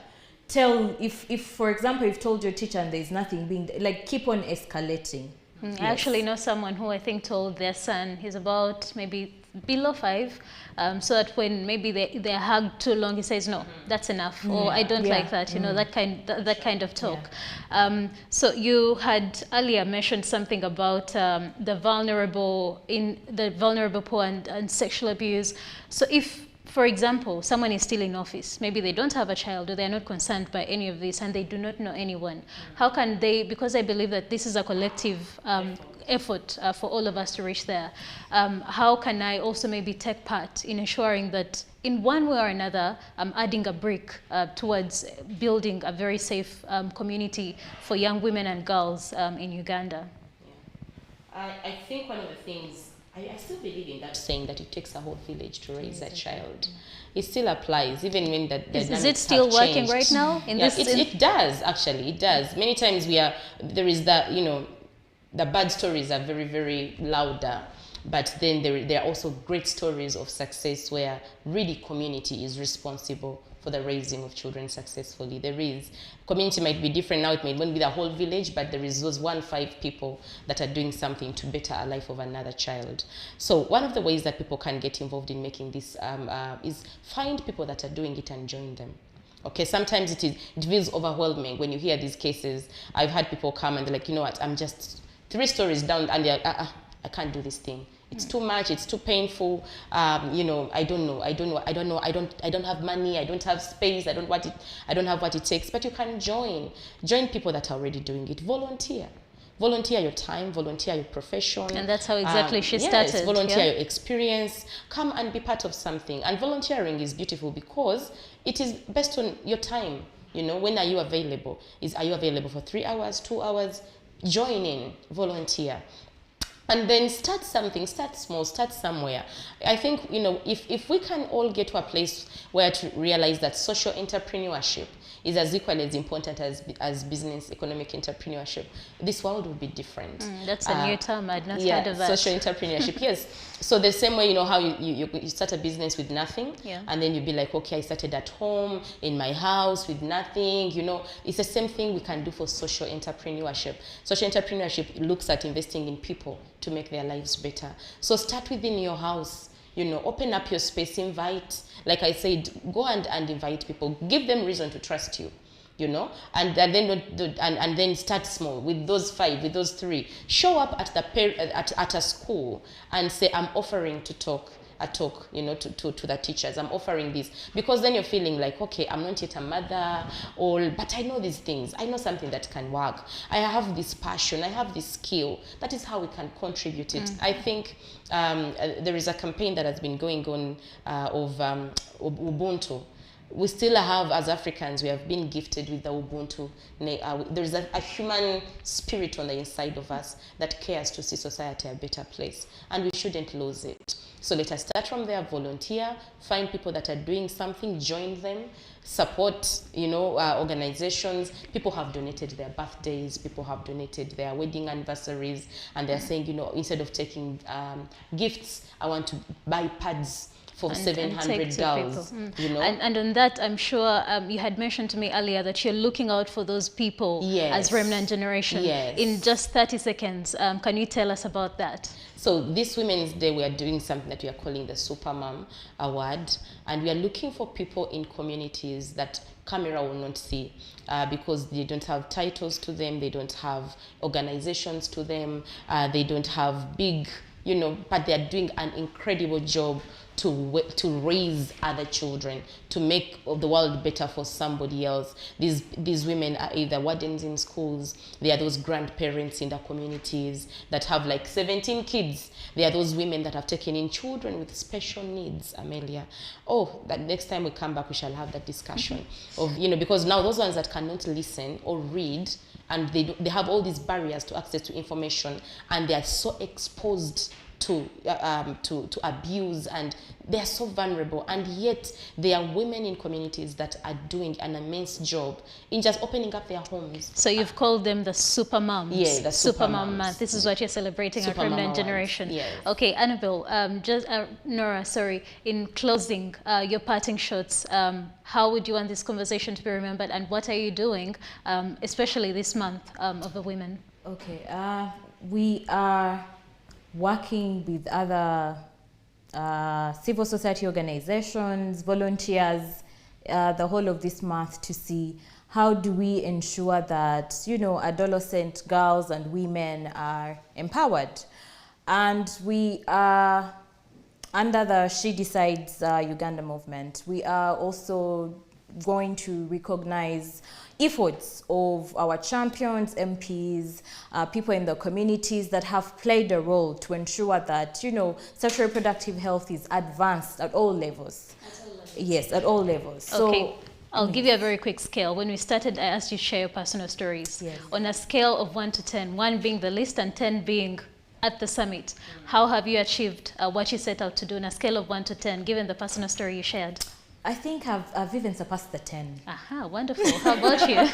Speaker 3: Tell, if for example, you've told your teacher and there's nothing being, like, keep on escalating.
Speaker 1: I actually know someone who I think told their son, he's about maybe below 5, so that when maybe they're hugged too long, he says, no, that's enough, or I don't like that, you know, that kind of talk. So you had earlier mentioned something about the vulnerable poor and sexual abuse. So if, for example, someone is still in office, maybe they don't have a child, or they're not concerned by any of this, and they do not know anyone, how can they, because I believe that this is a collective effort for all of us to reach there, how can I also maybe take part in ensuring that in one way or another, I'm adding a brick towards building a very safe community for young women and girls in Uganda?
Speaker 2: I think one of the things, I still believe in that saying that it takes a whole village to raise a child. It still applies, even when the
Speaker 1: is it still working right now?
Speaker 2: It does, actually, it does. Many times there is that, you know, the bad stories are very, very louder, but then there are also great stories of success where really community is responsible for the raising of children successfully. There is, community might be different now, it might not be the whole village, but there is those 5 people that are doing something to better a life of another child. So one of the ways that people can get involved in making this is find people that are doing it and join them. Okay, sometimes it feels overwhelming when you hear these cases. I've had people come and they're like, you know what, I'm just 3 stories down, and they're I can't do this thing. It's too much, it's too painful. You know, I don't have money, I don't have space, I don't have what it takes. But you can join people that are already doing it. Volunteer your time, volunteer your profession.
Speaker 1: And that's how exactly she started.
Speaker 2: Yes, volunteer your experience. Come and be part of something. And volunteering is beautiful because it is based on your time. You know, when are you available? Are you available for 3 hours, 2 hours? Join in, volunteer. And then start something, start small, start somewhere. I think, you know, if we can all get to a place where to realize that social entrepreneurship is as equally as important as business economic entrepreneurship, this world would be different.
Speaker 1: That's a new term, I'd not heard of that.
Speaker 2: Social entrepreneurship, yes. So the same way, you know, how you start a business with nothing, and then you'd be like, okay, I started at home, in my house, with nothing, you know. It's the same thing we can do for social entrepreneurship. Social entrepreneurship looks at investing in people to make their lives better. So start within your house, you know, open up your space, invite, like I said, go and invite people, give them reason to trust you, you know, and then start small with those 5, with those 3. Show up at a school and say, I'm offering to talk, you know, to the teachers. I'm offering this, because then you're feeling like, okay, I'm not yet a mother, but I know these things. I know something that can work. I have this passion. I have this skill. That is how we can contribute it. I think there is a campaign that has been going on of Ubuntu. We still have, as Africans, we have been gifted with the Ubuntu. There's a human spirit on the inside of us that cares to see society a better place, and we shouldn't lose it. So let us start from there, volunteer, find people that are doing something, join them, support, you know, organizations. People have donated their birthdays, people have donated their wedding anniversaries, and they're saying, you know, instead of taking gifts, I want to buy pads for 700 girls, you know.
Speaker 1: And on that, I'm sure you had mentioned to me earlier that you're looking out for those people as Remnant Generation. In just 30 seconds, can you tell us about that?
Speaker 2: So this Women's Day, we are doing something that we are calling the Super Mom Award, and we are looking for people in communities that camera will not see because they don't have titles to them, they don't have organizations to them, they don't have big, you know, but they are doing an incredible job to raise other children, to make the world better for somebody else. These women are either wardens in schools, they are those grandparents in the communities that have like 17 kids. They are those women that have taken in children with special needs, Amelia. Oh, that next time we come back, we shall have that discussion of, you know, because now those ones that cannot listen or read, and they have all these barriers to access to information, and they are so exposed to abuse, and they are so vulnerable, and yet there are women in communities that are doing an immense job in just opening up their homes.
Speaker 1: So you've called them the super moms.
Speaker 2: Yeah, the super
Speaker 1: mom month. This is what you're celebrating at Remnant generation.
Speaker 2: Yes.
Speaker 1: Okay, Annabelle, Norah, sorry, in closing, your parting shots, how would you want this conversation to be remembered, and what are you doing, especially this month of the women?
Speaker 3: Okay, we are working with other civil society organizations, volunteers, the whole of this month to see how do we ensure that, you know, adolescent girls and women are empowered. And we are under the She Decides Uganda movement. We are also going to recognize efforts of our champions, MPs, people in the communities that have played a role to ensure that, you know, sexual reproductive health is advanced at all levels. Yes, at all levels.
Speaker 1: Okay.
Speaker 3: So,
Speaker 1: I'll give you a very quick scale. When we started, I asked you to share your personal stories.
Speaker 3: Yes.
Speaker 1: On a scale of 1 to 10, 1 being the least and 10 being at the summit, how have you achieved what you set out to do on a scale of 1 to 10, given the personal story you shared?
Speaker 3: I think I've even surpassed the 10.
Speaker 1: Aha, wonderful. How about you?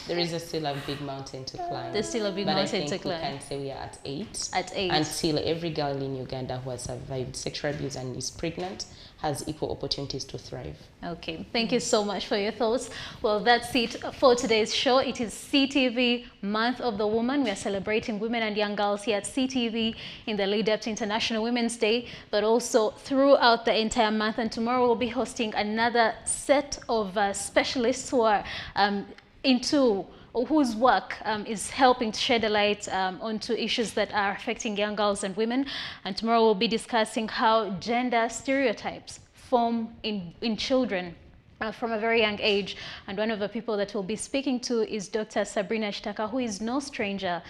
Speaker 2: There is still a big mountain to climb.
Speaker 1: There's still a big mountain to climb.
Speaker 2: I think we can say we are at 8.
Speaker 1: At 8.
Speaker 2: Until every girl in Uganda who has survived sexual abuse and is pregnant has equal opportunities to thrive.
Speaker 1: Okay, thank you so much for your thoughts. Well, that's it for today's show. It is CTV Month of the Woman. We are celebrating women and young girls here at CTV in the lead up to International Women's Day, but also throughout the entire month. And tomorrow we'll be hosting another set of specialists who are whose work is helping to shed a light onto issues that are affecting young girls and women. And tomorrow we'll be discussing how gender stereotypes form in children from a very young age. And one of the people that we'll be speaking to is Dr. Sabrina Chitaka, who is no stranger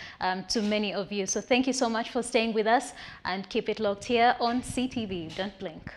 Speaker 1: to many of you. So thank you so much for staying with us, and keep it locked here on CTV. Don't blink.